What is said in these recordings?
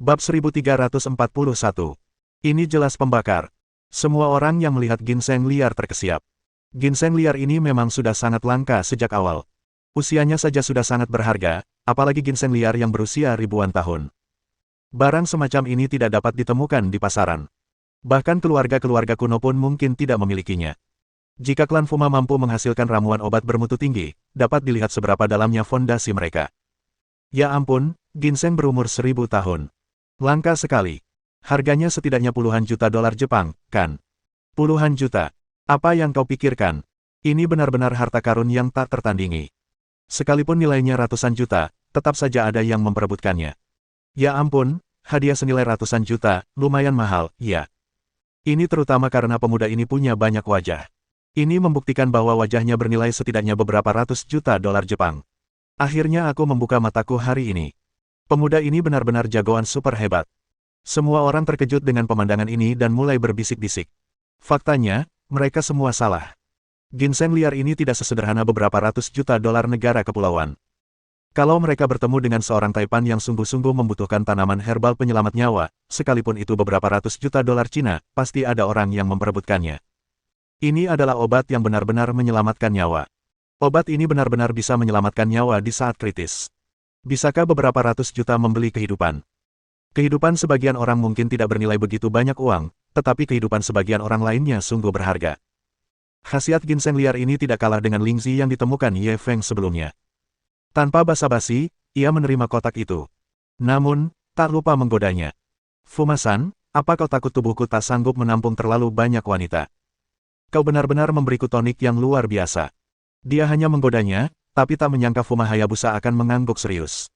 Bab 1341. Ini jelas pembakar. Semua orang yang melihat ginseng liar terkesiap. Ginseng liar ini memang sudah sangat langka sejak awal. Usianya saja sudah sangat berharga, apalagi ginseng liar yang berusia ribuan tahun. Barang semacam ini tidak dapat ditemukan di pasaran. Bahkan keluarga-keluarga kuno pun mungkin tidak memilikinya. Jika klan Fuma mampu menghasilkan ramuan obat bermutu tinggi, dapat dilihat seberapa dalamnya fondasi mereka. Ya ampun, ginseng berumur 1000 tahun. Langka sekali. Harganya setidaknya puluhan juta dolar Jepang, kan? Puluhan juta. Apa yang kau pikirkan? Ini benar-benar harta karun yang tak tertandingi. Sekalipun nilainya ratusan juta, tetap saja ada yang memperebutkannya. Ya ampun, hadiah senilai ratusan juta, lumayan mahal, ya. Ini terutama karena pemuda ini punya banyak wajah. Ini membuktikan bahwa wajahnya bernilai setidaknya beberapa ratus juta dolar Jepang. Akhirnya aku membuka mataku hari ini. Pemuda ini benar-benar jagoan super hebat. Semua orang terkejut dengan pemandangan ini dan mulai berbisik-bisik. Faktanya, mereka semua salah. Ginseng liar ini tidak sesederhana beberapa ratus juta dolar negara kepulauan. Kalau mereka bertemu dengan seorang Taipan yang sungguh-sungguh membutuhkan tanaman herbal penyelamat nyawa, sekalipun itu beberapa ratus juta dolar Cina, pasti ada orang yang memperebutkannya. Ini adalah obat yang benar-benar menyelamatkan nyawa. Obat ini benar-benar bisa menyelamatkan nyawa di saat kritis. Bisakah beberapa ratus juta membeli kehidupan? Kehidupan sebagian orang mungkin tidak bernilai begitu banyak uang, tetapi kehidupan sebagian orang lainnya sungguh berharga. Khasiat ginseng liar ini tidak kalah dengan Lingzi yang ditemukan Ye Feng sebelumnya. Tanpa basa-basi, ia menerima kotak itu. Namun, tak lupa menggodanya. Fuma-san, apa kau takut tubuhku tak sanggup menampung terlalu banyak wanita? Kau benar-benar memberiku tonik yang luar biasa. Dia hanya menggodanya, tapi tak menyangka Fuma Hayabusa akan mengangguk serius.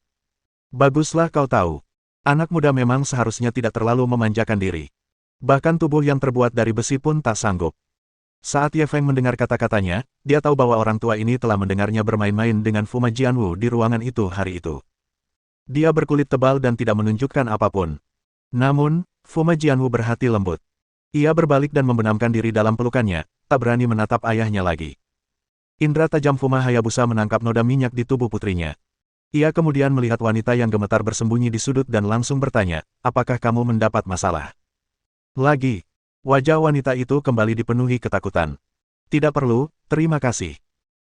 Baguslah kau tahu. Anak muda memang seharusnya tidak terlalu memanjakan diri. Bahkan tubuh yang terbuat dari besi pun tak sanggup. Saat Ye Feng mendengar kata-katanya, dia tahu bahwa orang tua ini telah mendengarnya bermain-main dengan Fuma Jianwu di ruangan itu hari itu. Dia berkulit tebal dan tidak menunjukkan apapun. Namun, Fuma Jianwu berhati lembut. Ia berbalik dan membenamkan diri dalam pelukannya, tak berani menatap ayahnya lagi. Indra tajam Fuma Hayabusa menangkap noda minyak di tubuh putrinya. Ia kemudian melihat wanita yang gemetar bersembunyi di sudut dan langsung bertanya, apakah kamu mendapat masalah? Lagi. Wajah wanita itu kembali dipenuhi ketakutan. Tidak perlu, terima kasih.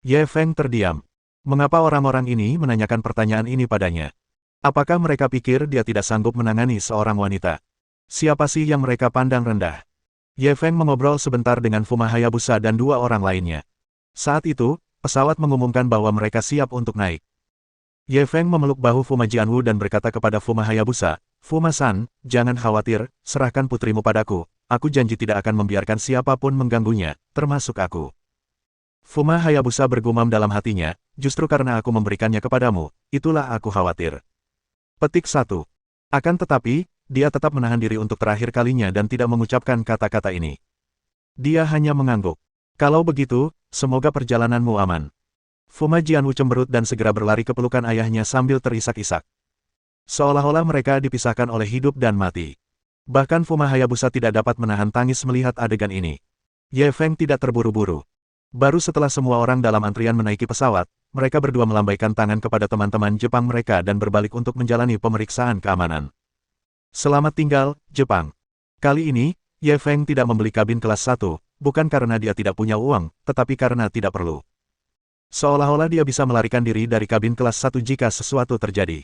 Ye Feng terdiam. Mengapa orang-orang ini menanyakan pertanyaan ini padanya? Apakah mereka pikir dia tidak sanggup menangani seorang wanita? Siapa sih yang mereka pandang rendah? Ye Feng mengobrol sebentar dengan Fuma Hayabusa dan dua orang lainnya. Saat itu, pesawat mengumumkan bahwa mereka siap untuk naik. Ye Feng memeluk bahu Fuma Jianwu dan berkata kepada Fuma Hayabusa, Fuma-san, jangan khawatir, serahkan putrimu padaku, aku janji tidak akan membiarkan siapapun mengganggunya, termasuk aku. Fuma Hayabusa bergumam dalam hatinya, justru karena aku memberikannya kepadamu, itulah aku khawatir. Petik 1. Akan tetapi, dia tetap menahan diri untuk terakhir kalinya dan tidak mengucapkan kata-kata ini. Dia hanya mengangguk. Kalau begitu, semoga perjalananmu aman. Fuma Jianwu cemberut dan segera berlari ke pelukan ayahnya sambil terisak-isak. Seolah-olah mereka dipisahkan oleh hidup dan mati. Bahkan Fuma Hayabusa tidak dapat menahan tangis melihat adegan ini. Ye Feng tidak terburu-buru. Baru setelah semua orang dalam antrian menaiki pesawat, mereka berdua melambaikan tangan kepada teman-teman Jepang mereka dan berbalik untuk menjalani pemeriksaan keamanan. Selamat tinggal, Jepang. Kali ini, Ye Feng tidak membeli kabin kelas 1, bukan karena dia tidak punya uang, tetapi karena tidak perlu. Seolah-olah dia bisa melarikan diri dari kabin kelas 1 jika sesuatu terjadi.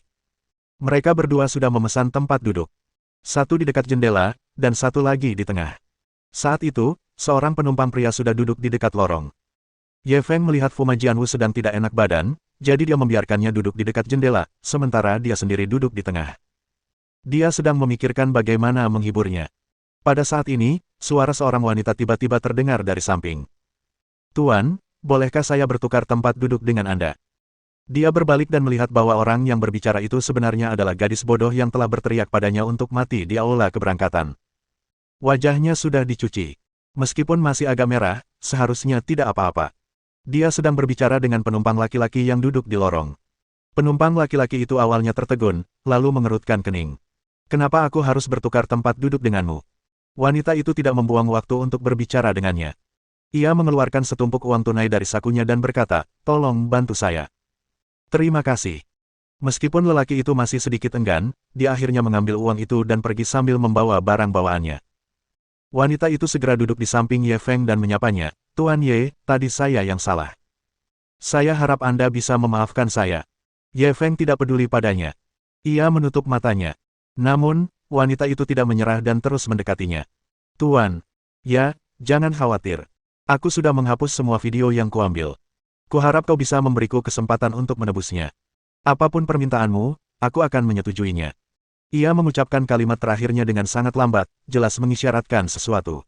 Mereka berdua sudah memesan tempat duduk. Satu di dekat jendela, dan satu lagi di tengah. Saat itu, seorang penumpang pria sudah duduk di dekat lorong. Ye Feng melihat Fuma Jianwu sedang tidak enak badan, jadi dia membiarkannya duduk di dekat jendela, sementara dia sendiri duduk di tengah. Dia sedang memikirkan bagaimana menghiburnya. Pada saat ini, suara seorang wanita tiba-tiba terdengar dari samping. Tuan, bolehkah saya bertukar tempat duduk dengan Anda? Dia berbalik dan melihat bahwa orang yang berbicara itu sebenarnya adalah gadis bodoh yang telah berteriak padanya untuk mati di aula keberangkatan. Wajahnya sudah dicuci. Meskipun masih agak merah, seharusnya tidak apa-apa. Dia sedang berbicara dengan penumpang laki-laki yang duduk di lorong. Penumpang laki-laki itu awalnya tertegun, lalu mengerutkan kening. Kenapa aku harus bertukar tempat duduk denganmu? Wanita itu tidak membuang waktu untuk berbicara dengannya. Ia mengeluarkan setumpuk uang tunai dari sakunya dan berkata, tolong bantu saya. Terima kasih. Meskipun lelaki itu masih sedikit enggan, dia akhirnya mengambil uang itu dan pergi sambil membawa barang bawaannya. Wanita itu segera duduk di samping Ye Feng dan menyapanya, "Tuan Ye, tadi saya yang salah. Saya harap Anda bisa memaafkan saya." Ye Feng tidak peduli padanya. Ia menutup matanya. Namun, wanita itu tidak menyerah dan terus mendekatinya. "Tuan, ya, jangan khawatir. Aku sudah menghapus semua video yang kuambil. Kuharap kau bisa memberiku kesempatan untuk menebusnya. Apapun permintaanmu, aku akan menyetujuinya." Ia mengucapkan kalimat terakhirnya dengan sangat lambat, jelas mengisyaratkan sesuatu.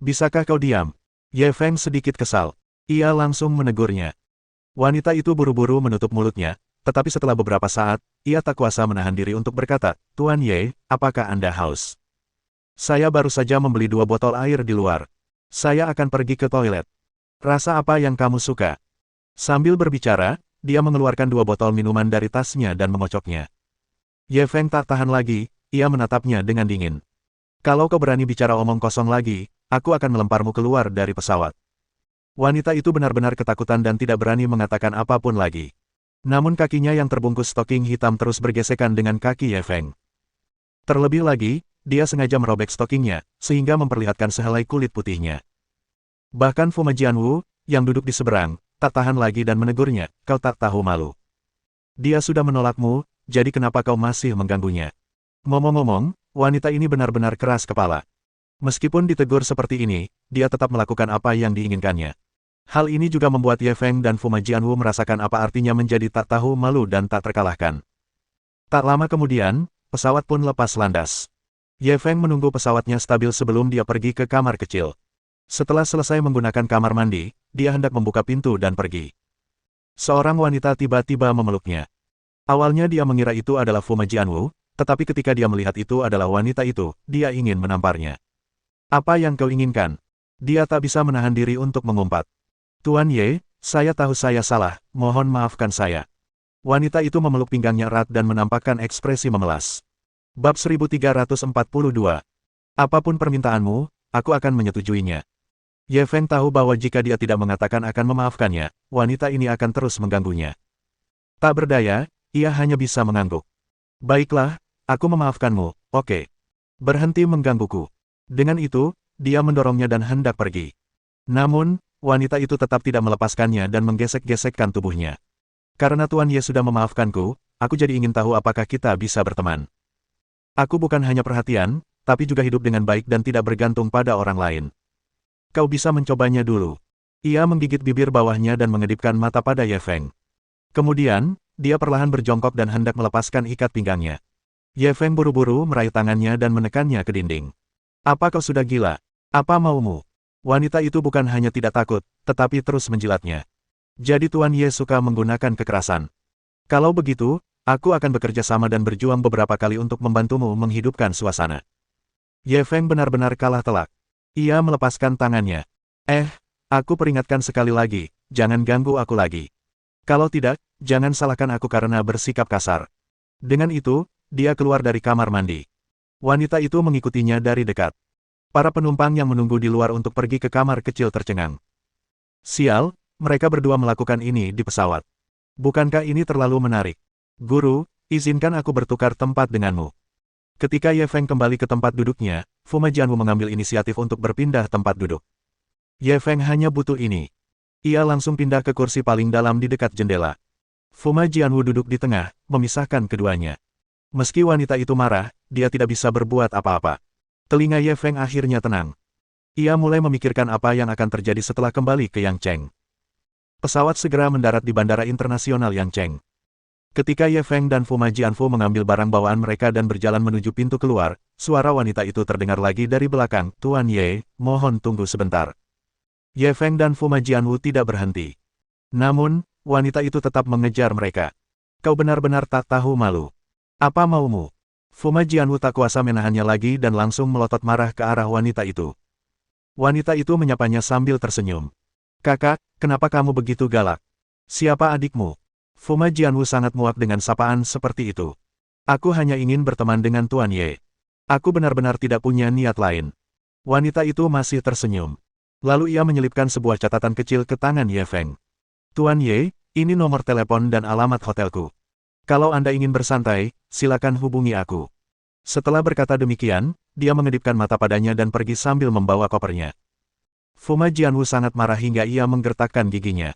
"Bisakah kau diam?" Ye Feng sedikit kesal. Ia langsung menegurnya. Wanita itu buru-buru menutup mulutnya, tetapi setelah beberapa saat, ia tak kuasa menahan diri untuk berkata, "Tuan Ye, apakah Anda haus? Saya baru saja membeli 2 botol air di luar. Saya akan pergi ke toilet. Rasa apa yang kamu suka?" Sambil berbicara, dia mengeluarkan 2 botol minuman dari tasnya dan mengocoknya. Ye Feng tak tahan lagi, ia menatapnya dengan dingin. "Kalau kau berani bicara omong kosong lagi, aku akan melemparmu keluar dari pesawat." Wanita itu benar-benar ketakutan dan tidak berani mengatakan apapun lagi. Namun kakinya yang terbungkus stoking hitam terus bergesekan dengan kaki Ye Feng. Terlebih lagi, dia sengaja merobek stokingnya, sehingga memperlihatkan sehelai kulit putihnya. Bahkan Fu Majianwu, yang duduk di seberang, tak tahan lagi dan menegurnya, "Kau tak tahu malu. Dia sudah menolakmu, jadi kenapa kau masih mengganggunya?" Ngomong-ngomong, wanita ini benar-benar keras kepala. Meskipun ditegur seperti ini, dia tetap melakukan apa yang diinginkannya. Hal ini juga membuat Ye Feng dan Fu Majianwu merasakan apa artinya menjadi tak tahu malu dan tak terkalahkan. Tak lama kemudian, pesawat pun lepas landas. Ye Feng menunggu pesawatnya stabil sebelum dia pergi ke kamar kecil. Setelah selesai menggunakan kamar mandi, dia hendak membuka pintu dan pergi. Seorang wanita tiba-tiba memeluknya. Awalnya dia mengira itu adalah Fu Majianwu, tetapi ketika dia melihat itu adalah wanita itu, dia ingin menamparnya. "Apa yang kau inginkan?" Dia tak bisa menahan diri untuk mengumpat. "Tuan Ye, saya tahu saya salah, mohon maafkan saya." Wanita itu memeluk pinggangnya erat dan menampakkan ekspresi memelas. Bab 1342. "Apapun permintaanmu, aku akan menyetujuinya." Ye Feng tahu bahwa jika dia tidak mengatakan akan memaafkannya, wanita ini akan terus mengganggunya. Tak berdaya, ia hanya bisa mengangguk. "Baiklah, aku memaafkanmu, oke. Berhenti menggangguku." Dengan itu, dia mendorongnya dan hendak pergi. Namun, wanita itu tetap tidak melepaskannya dan menggesek-gesekkan tubuhnya. "Karena Tuan Ye sudah memaafkanku, aku jadi ingin tahu apakah kita bisa berteman. Aku bukan hanya perhatian, tapi juga hidup dengan baik dan tidak bergantung pada orang lain. Kau bisa mencobanya dulu." Ia menggigit bibir bawahnya dan mengedipkan mata pada Ye Feng. Kemudian, dia perlahan berjongkok dan hendak melepaskan ikat pinggangnya. Ye Feng buru-buru meraih tangannya dan menekannya ke dinding. "Apa kau sudah gila? Apa maumu?" Wanita itu bukan hanya tidak takut, tetapi terus menjilatnya. "Jadi Tuan Ye suka menggunakan kekerasan. Kalau begitu, aku akan bekerja sama dan berjuang beberapa kali untuk membantumu menghidupkan suasana." Ye Feng benar-benar kalah telak. Ia melepaskan tangannya. Aku peringatkan sekali lagi, jangan ganggu aku lagi. Kalau tidak, jangan salahkan aku karena bersikap kasar." Dengan itu, dia keluar dari kamar mandi. Wanita itu mengikutinya dari dekat. Para penumpang yang menunggu di luar untuk pergi ke kamar kecil tercengang. "Sial, mereka berdua melakukan ini di pesawat. Bukankah ini terlalu menarik? Guru, izinkan aku bertukar tempat denganmu." Ketika Ye Feng kembali ke tempat duduknya, Fu Majianwu mengambil inisiatif untuk berpindah tempat duduk. Ye Feng hanya butuh ini. Ia langsung pindah ke kursi paling dalam di dekat jendela. Fu Majianwu duduk di tengah, memisahkan keduanya. Meski wanita itu marah, dia tidak bisa berbuat apa-apa. Telinga Ye Feng akhirnya tenang. Ia mulai memikirkan apa yang akan terjadi setelah kembali ke Yangcheng. Pesawat segera mendarat di Bandara Internasional Yangcheng. Ketika Ye Feng dan Fu Majianwu mengambil barang bawaan mereka dan berjalan menuju pintu keluar, suara wanita itu terdengar lagi dari belakang, "Tuan Ye, mohon tunggu sebentar." Ye Feng dan Fu Majianwu tidak berhenti. Namun, wanita itu tetap mengejar mereka. "Kau benar-benar tak tahu malu. Apa maumu?" Fu Majianwu tak kuasa menahannya lagi dan langsung melotot marah ke arah wanita itu. Wanita itu menyapanya sambil tersenyum. "Kakak, kenapa kamu begitu galak? Siapa adikmu?" Fu Majianwu sangat muak dengan sapaan seperti itu. "Aku hanya ingin berteman dengan Tuan Ye. Aku benar-benar tidak punya niat lain." Wanita itu masih tersenyum. Lalu ia menyelipkan sebuah catatan kecil ke tangan Ye Feng. "Tuan Ye, ini nomor telepon dan alamat hotelku. Kalau Anda ingin bersantai, silakan hubungi aku. Setelah berkata demikian, dia mengedipkan mata padanya dan pergi sambil membawa kopernya. Fuma Jianwu sangat marah hingga ia menggertakkan giginya.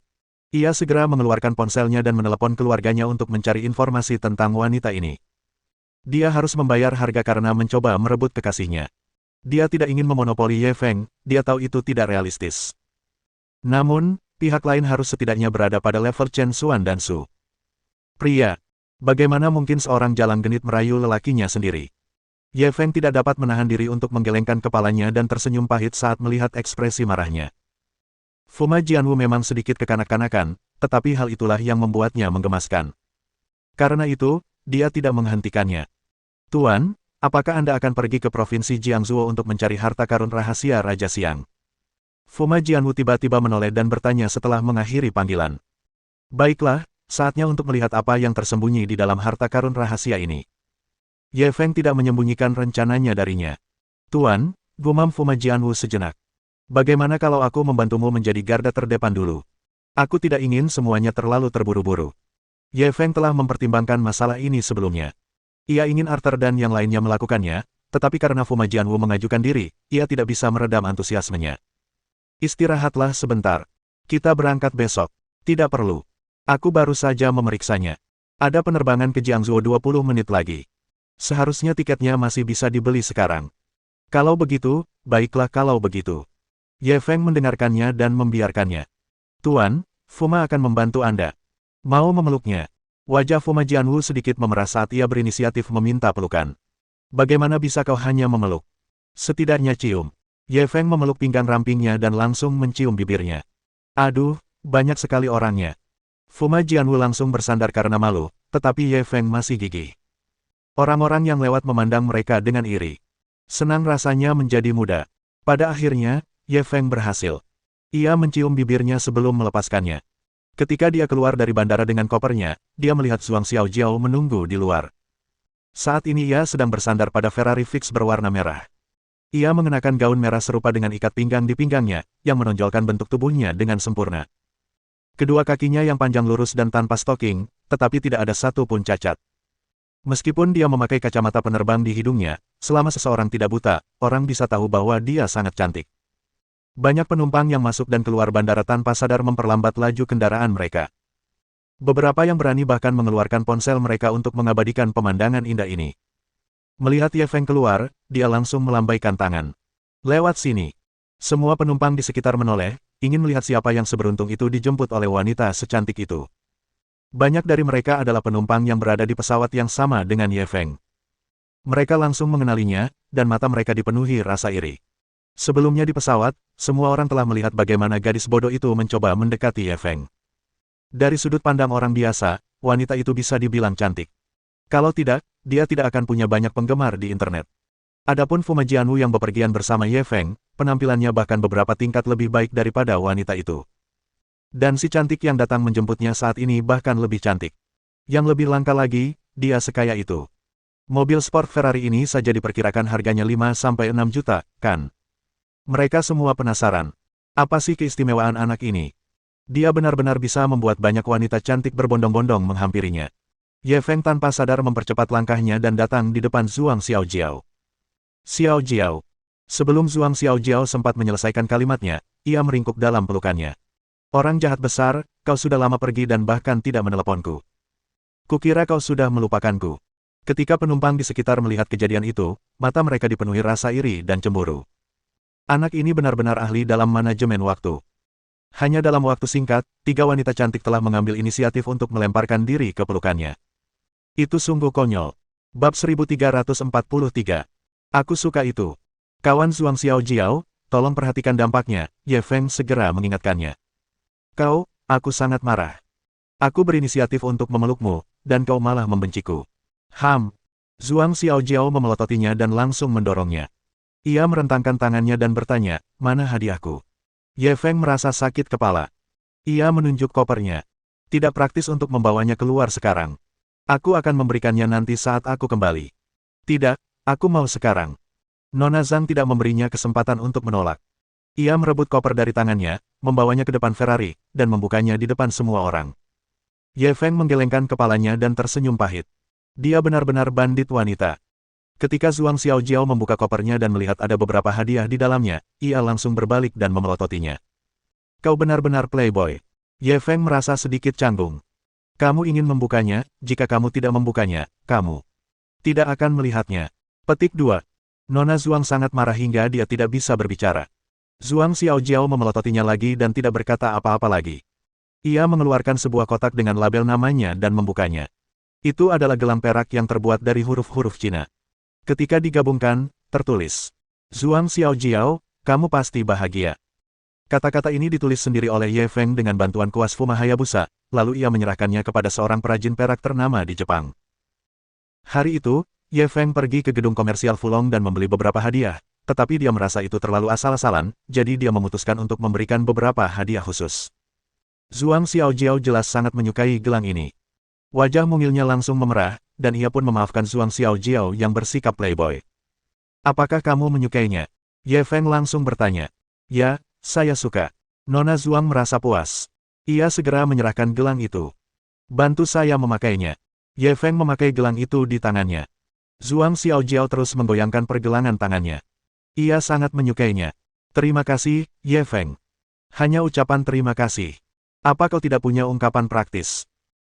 Ia segera mengeluarkan ponselnya dan menelepon keluarganya untuk mencari informasi tentang wanita ini. Dia harus membayar harga karena mencoba merebut kekasihnya. Dia tidak ingin memonopoli Ye Feng, dia tahu itu tidak realistis. Namun, pihak lain harus setidaknya berada pada level Chen Xuan dan Su. Pria, bagaimana mungkin seorang jalang genit merayu lelakinya sendiri? Ye Feng tidak dapat menahan diri untuk menggelengkan kepalanya dan tersenyum pahit saat melihat ekspresi marahnya. Fuma Jianwu memang sedikit kekanak-kanakan, tetapi hal itulah yang membuatnya menggemaskan. Karena itu, dia tidak menghentikannya. Tuan, apakah Anda akan pergi ke Provinsi Jiangsu untuk mencari harta karun rahasia Raja Siang? Fuma Jianwu tiba-tiba menoleh dan bertanya setelah mengakhiri panggilan. Baiklah, saatnya untuk melihat apa yang tersembunyi di dalam harta karun rahasia ini. Ye Feng tidak menyembunyikan rencananya darinya. Tuan, gumam Fuma Jianwu sejenak. Bagaimana kalau aku membantumu menjadi garda terdepan dulu? Aku tidak ingin semuanya terlalu terburu-buru. Ye Feng telah mempertimbangkan masalah ini sebelumnya. Ia ingin Arthur dan yang lainnya melakukannya, tetapi karena Fuma Jianwu mengajukan diri, ia tidak bisa meredam antusiasmenya. Istirahatlah sebentar. Kita berangkat besok. Tidak perlu. Aku baru saja memeriksanya. Ada penerbangan ke Jiangsu 20 menit lagi. Seharusnya tiketnya masih bisa dibeli sekarang. Kalau begitu, baiklah kalau begitu. Ye Feng mendengarkannya dan membiarkannya. Tuan, Fuma akan membantu Anda. Mau memeluknya? Wajah Fuma Jianwu sedikit memerah saat ia berinisiatif meminta pelukan. Bagaimana bisa kau hanya memeluk? Setidaknya cium. Ye Feng memeluk pinggang rampingnya dan langsung mencium bibirnya. Aduh, banyak sekali orangnya. Fuma Jianwu langsung bersandar karena malu, tetapi Ye Feng masih gigih. Orang-orang yang lewat memandang mereka dengan iri. Senang rasanya menjadi muda. Pada akhirnya, Ye Feng berhasil. Ia mencium bibirnya sebelum melepaskannya. Ketika dia keluar dari bandara dengan kopernya, dia melihat Zhuang Xiaojiao menunggu di luar. Saat ini ia sedang bersandar pada Ferrari Fix berwarna merah. Ia mengenakan gaun merah serupa dengan ikat pinggang di pinggangnya, yang menonjolkan bentuk tubuhnya dengan sempurna. Kedua kakinya yang panjang lurus dan tanpa stocking, tetapi tidak ada satu pun cacat. Meskipun dia memakai kacamata penerbang di hidungnya, selama seseorang tidak buta, orang bisa tahu bahwa dia sangat cantik. Banyak penumpang yang masuk dan keluar bandara tanpa sadar memperlambat laju kendaraan mereka. Beberapa yang berani bahkan mengeluarkan ponsel mereka untuk mengabadikan pemandangan indah ini. Melihat Ye Feng keluar, dia langsung melambaikan tangan. Lewat sini. Semua penumpang di sekitar menoleh, ingin melihat siapa yang seberuntung itu dijemput oleh wanita secantik itu. Banyak dari mereka adalah penumpang yang berada di pesawat yang sama dengan Ye Feng. Mereka langsung mengenalinya, dan mata mereka dipenuhi rasa iri. Sebelumnya di pesawat, semua orang telah melihat bagaimana gadis bodoh itu mencoba mendekati Ye Feng. Dari sudut pandang orang biasa, wanita itu bisa dibilang cantik. Kalau tidak, dia tidak akan punya banyak penggemar di internet. Adapun Fuma Jianwu yang bepergian bersama Ye Feng, penampilannya bahkan beberapa tingkat lebih baik daripada wanita itu. Dan si cantik yang datang menjemputnya saat ini bahkan lebih cantik. Yang lebih langka lagi, dia sekaya itu. Mobil sport Ferrari ini saja diperkirakan harganya 5-6 juta, kan? Mereka semua penasaran. Apa sih keistimewaan anak ini? Dia benar-benar bisa membuat banyak wanita cantik berbondong-bondong menghampirinya. Ye Feng tanpa sadar mempercepat langkahnya dan datang di depan Zhuang Xiaojiao. Xiaojiao. Sebelum Zhuang Xiaojiao sempat menyelesaikan kalimatnya, ia meringkuk dalam pelukannya. Orang jahat besar, kau sudah lama pergi dan bahkan tidak meneleponku. Kukira kau sudah melupakanku. Ketika penumpang di sekitar melihat kejadian itu, mata mereka dipenuhi rasa iri dan cemburu. Anak ini benar-benar ahli dalam manajemen waktu. Hanya dalam waktu singkat, 3 wanita cantik telah mengambil inisiatif untuk melemparkan diri ke pelukannya. Itu sungguh konyol. Bab 1343. Aku suka itu. Kawan Zhuang Xiaojiao, tolong perhatikan dampaknya, Ye Feng segera mengingatkannya. Kau, aku sangat marah. Aku berinisiatif untuk memelukmu, dan kau malah membenciku. Zhuang Xiaojiao memelototinya dan langsung mendorongnya. Ia merentangkan tangannya dan bertanya, mana hadiahku? Ye Feng merasa sakit kepala. Ia menunjuk kopernya. Tidak praktis untuk membawanya keluar sekarang. Aku akan memberikannya nanti saat aku kembali. Tidak, aku mau sekarang. Nona Zhang tidak memberinya kesempatan untuk menolak. Ia merebut koper dari tangannya, membawanya ke depan Ferrari, dan membukanya di depan semua orang. Ye Feng menggelengkan kepalanya dan tersenyum pahit. Dia benar-benar bandit wanita. Ketika Zhuang Xiaojiao membuka kopernya dan melihat ada beberapa hadiah di dalamnya, ia langsung berbalik dan memelototinya. Kau benar-benar playboy. Ye Feng merasa sedikit canggung. Kamu ingin membukanya, jika kamu tidak membukanya, kamu tidak akan melihatnya. Petik 2. Nona Zhuang sangat marah hingga dia tidak bisa berbicara. Zhuang Xiaojiao memelototinya lagi dan tidak berkata apa-apa lagi. Ia mengeluarkan sebuah kotak dengan label namanya dan membukanya. Itu adalah gelang perak yang terbuat dari huruf-huruf Cina. Ketika digabungkan, tertulis, Zhuang Xiaojiao, kamu pasti bahagia. Kata-kata ini ditulis sendiri oleh Ye Feng dengan bantuan kuas Fuma Hayabusa, lalu ia menyerahkannya kepada seorang perajin perak ternama di Jepang. Hari itu, Ye Feng pergi ke gedung komersial Fulong dan membeli beberapa hadiah, tetapi dia merasa itu terlalu asal-asalan, jadi dia memutuskan untuk memberikan beberapa hadiah khusus. Zhuang Xiaojiao jelas sangat menyukai gelang ini. Wajah mungilnya langsung memerah, dan ia pun memaafkan Zhuang Xiaojiao yang bersikap playboy. Apakah kamu menyukainya? Ye Feng langsung bertanya. Ya, saya suka. Nona Zhuang merasa puas. Ia segera menyerahkan gelang itu. Bantu saya memakainya. Ye Feng memakai gelang itu di tangannya. Zhuang Xiaojiao terus menggoyangkan pergelangan tangannya. Ia sangat menyukainya. Terima kasih, Ye Feng. Hanya ucapan terima kasih. Apa kau tidak punya ungkapan praktis?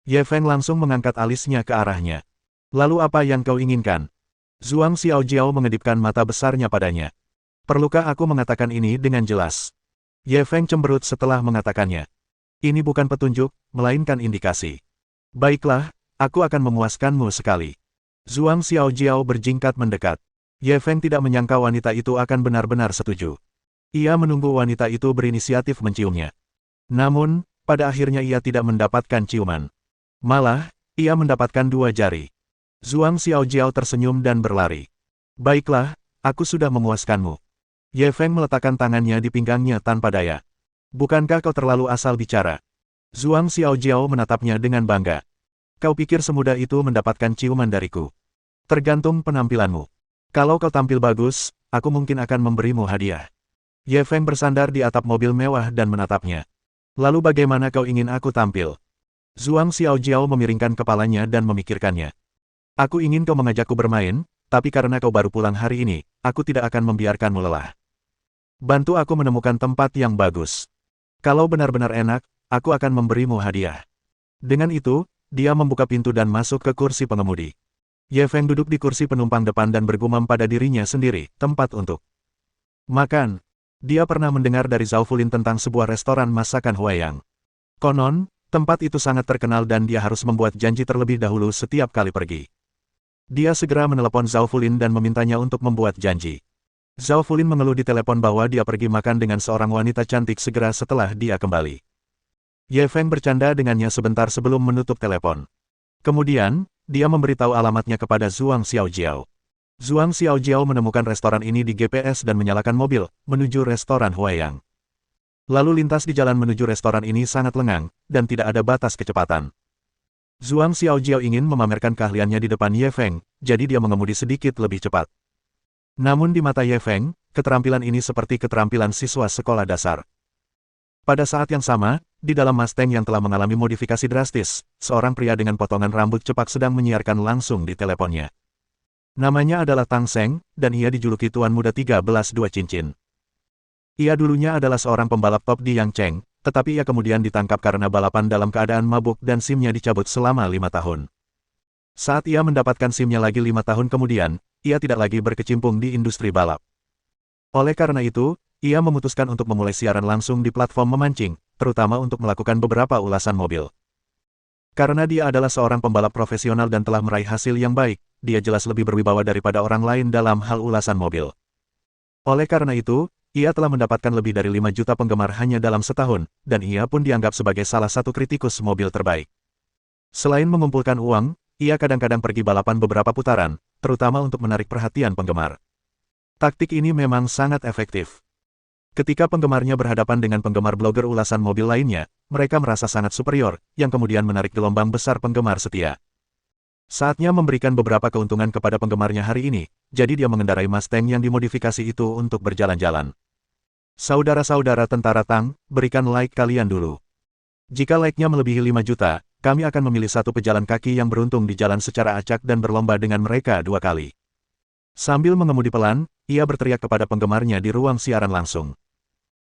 Ye Feng langsung mengangkat alisnya ke arahnya. Lalu apa yang kau inginkan? Zhuang Xiaojiao mengedipkan mata besarnya padanya. Perlukah aku mengatakan ini dengan jelas? Ye Feng cemberut setelah mengatakannya. Ini bukan petunjuk, melainkan indikasi. Baiklah, aku akan memuaskanmu sekali. Zhuang Xiaojiao berjingkat mendekat. Ye Feng tidak menyangka wanita itu akan benar-benar setuju. Ia menunggu wanita itu berinisiatif menciumnya. Namun, pada akhirnya ia tidak mendapatkan ciuman. Malah, ia mendapatkan 2 jari. Zhuang Xiaojiao tersenyum dan berlari. Baiklah, aku sudah memuaskanmu. Ye Feng meletakkan tangannya di pinggangnya tanpa daya. Bukankah kau terlalu asal bicara? Zhuang Xiaojiao menatapnya dengan bangga. Kau pikir semudah itu mendapatkan ciuman dariku? Tergantung penampilanmu. Kalau kau tampil bagus, aku mungkin akan memberimu hadiah. Ye Feng bersandar di atap mobil mewah dan menatapnya. Lalu bagaimana kau ingin aku tampil? Zhuang Xiaojiao memiringkan kepalanya dan memikirkannya. Aku ingin kau mengajakku bermain, tapi karena kau baru pulang hari ini, aku tidak akan membiarkanmu lelah. Bantu aku menemukan tempat yang bagus. Kalau benar-benar enak, aku akan memberimu hadiah. Dengan itu, dia membuka pintu dan masuk ke kursi pengemudi. Ye Feng duduk di kursi penumpang depan dan bergumam pada dirinya sendiri, tempat untuk makan. Dia pernah mendengar dari Zhao Fulin tentang sebuah restoran masakan Huayang. Konon, tempat itu sangat terkenal dan dia harus membuat janji terlebih dahulu setiap kali pergi. Dia segera menelepon Zhao Fulin dan memintanya untuk membuat janji. Zhao Fulin mengeluh di telepon bahwa dia pergi makan dengan seorang wanita cantik segera setelah dia kembali. Ye Feng bercanda dengannya sebentar sebelum menutup telepon. Kemudian, dia memberitahu alamatnya kepada Zhuang Xiaojiao. Zhuang Xiaojiao menemukan restoran ini di GPS dan menyalakan mobil, menuju restoran Huayang. Lalu lintas di jalan menuju restoran ini sangat lengang, dan tidak ada batas kecepatan. Zhuang Xiaojiao ingin memamerkan keahliannya di depan Ye Feng, jadi dia mengemudi sedikit lebih cepat. Namun di mata Ye Feng, keterampilan ini seperti keterampilan siswa sekolah dasar. Pada saat yang sama, di dalam Mustang yang telah mengalami modifikasi drastis, seorang pria dengan potongan rambut cepak sedang menyiarkan langsung di teleponnya. Namanya adalah Tang Seng, dan ia dijuluki Tuan Muda 13 Dua Cincin. Ia dulunya adalah seorang pembalap top di Yangcheng, tetapi ia kemudian ditangkap karena balapan dalam keadaan mabuk dan SIM-nya dicabut selama 5 tahun. Saat ia mendapatkan SIM-nya lagi 5 tahun kemudian, ia tidak lagi berkecimpung di industri balap. Oleh karena itu, ia memutuskan untuk memulai siaran langsung di platform memancing, terutama untuk melakukan beberapa ulasan mobil. Karena dia adalah seorang pembalap profesional dan telah meraih hasil yang baik, dia jelas lebih berwibawa daripada orang lain dalam hal ulasan mobil. Oleh karena itu, ia telah mendapatkan lebih dari 5 juta penggemar hanya dalam setahun, dan ia pun dianggap sebagai salah satu kritikus mobil terbaik. Selain mengumpulkan uang, ia kadang-kadang pergi balapan beberapa putaran, terutama untuk menarik perhatian penggemar. Taktik ini memang sangat efektif. Ketika penggemarnya berhadapan dengan penggemar blogger ulasan mobil lainnya, mereka merasa sangat superior, yang kemudian menarik gelombang besar penggemar setia. Saatnya memberikan beberapa keuntungan kepada penggemarnya hari ini, jadi dia mengendarai Mustang yang dimodifikasi itu untuk berjalan-jalan. Saudara-saudara tentara Tang, berikan like kalian dulu. Jika like-nya melebihi 5 juta, kami akan memilih satu pejalan kaki yang beruntung di jalan secara acak dan berlomba dengan mereka 2 kali. Sambil mengemudi pelan, ia berteriak kepada penggemarnya di ruang siaran langsung.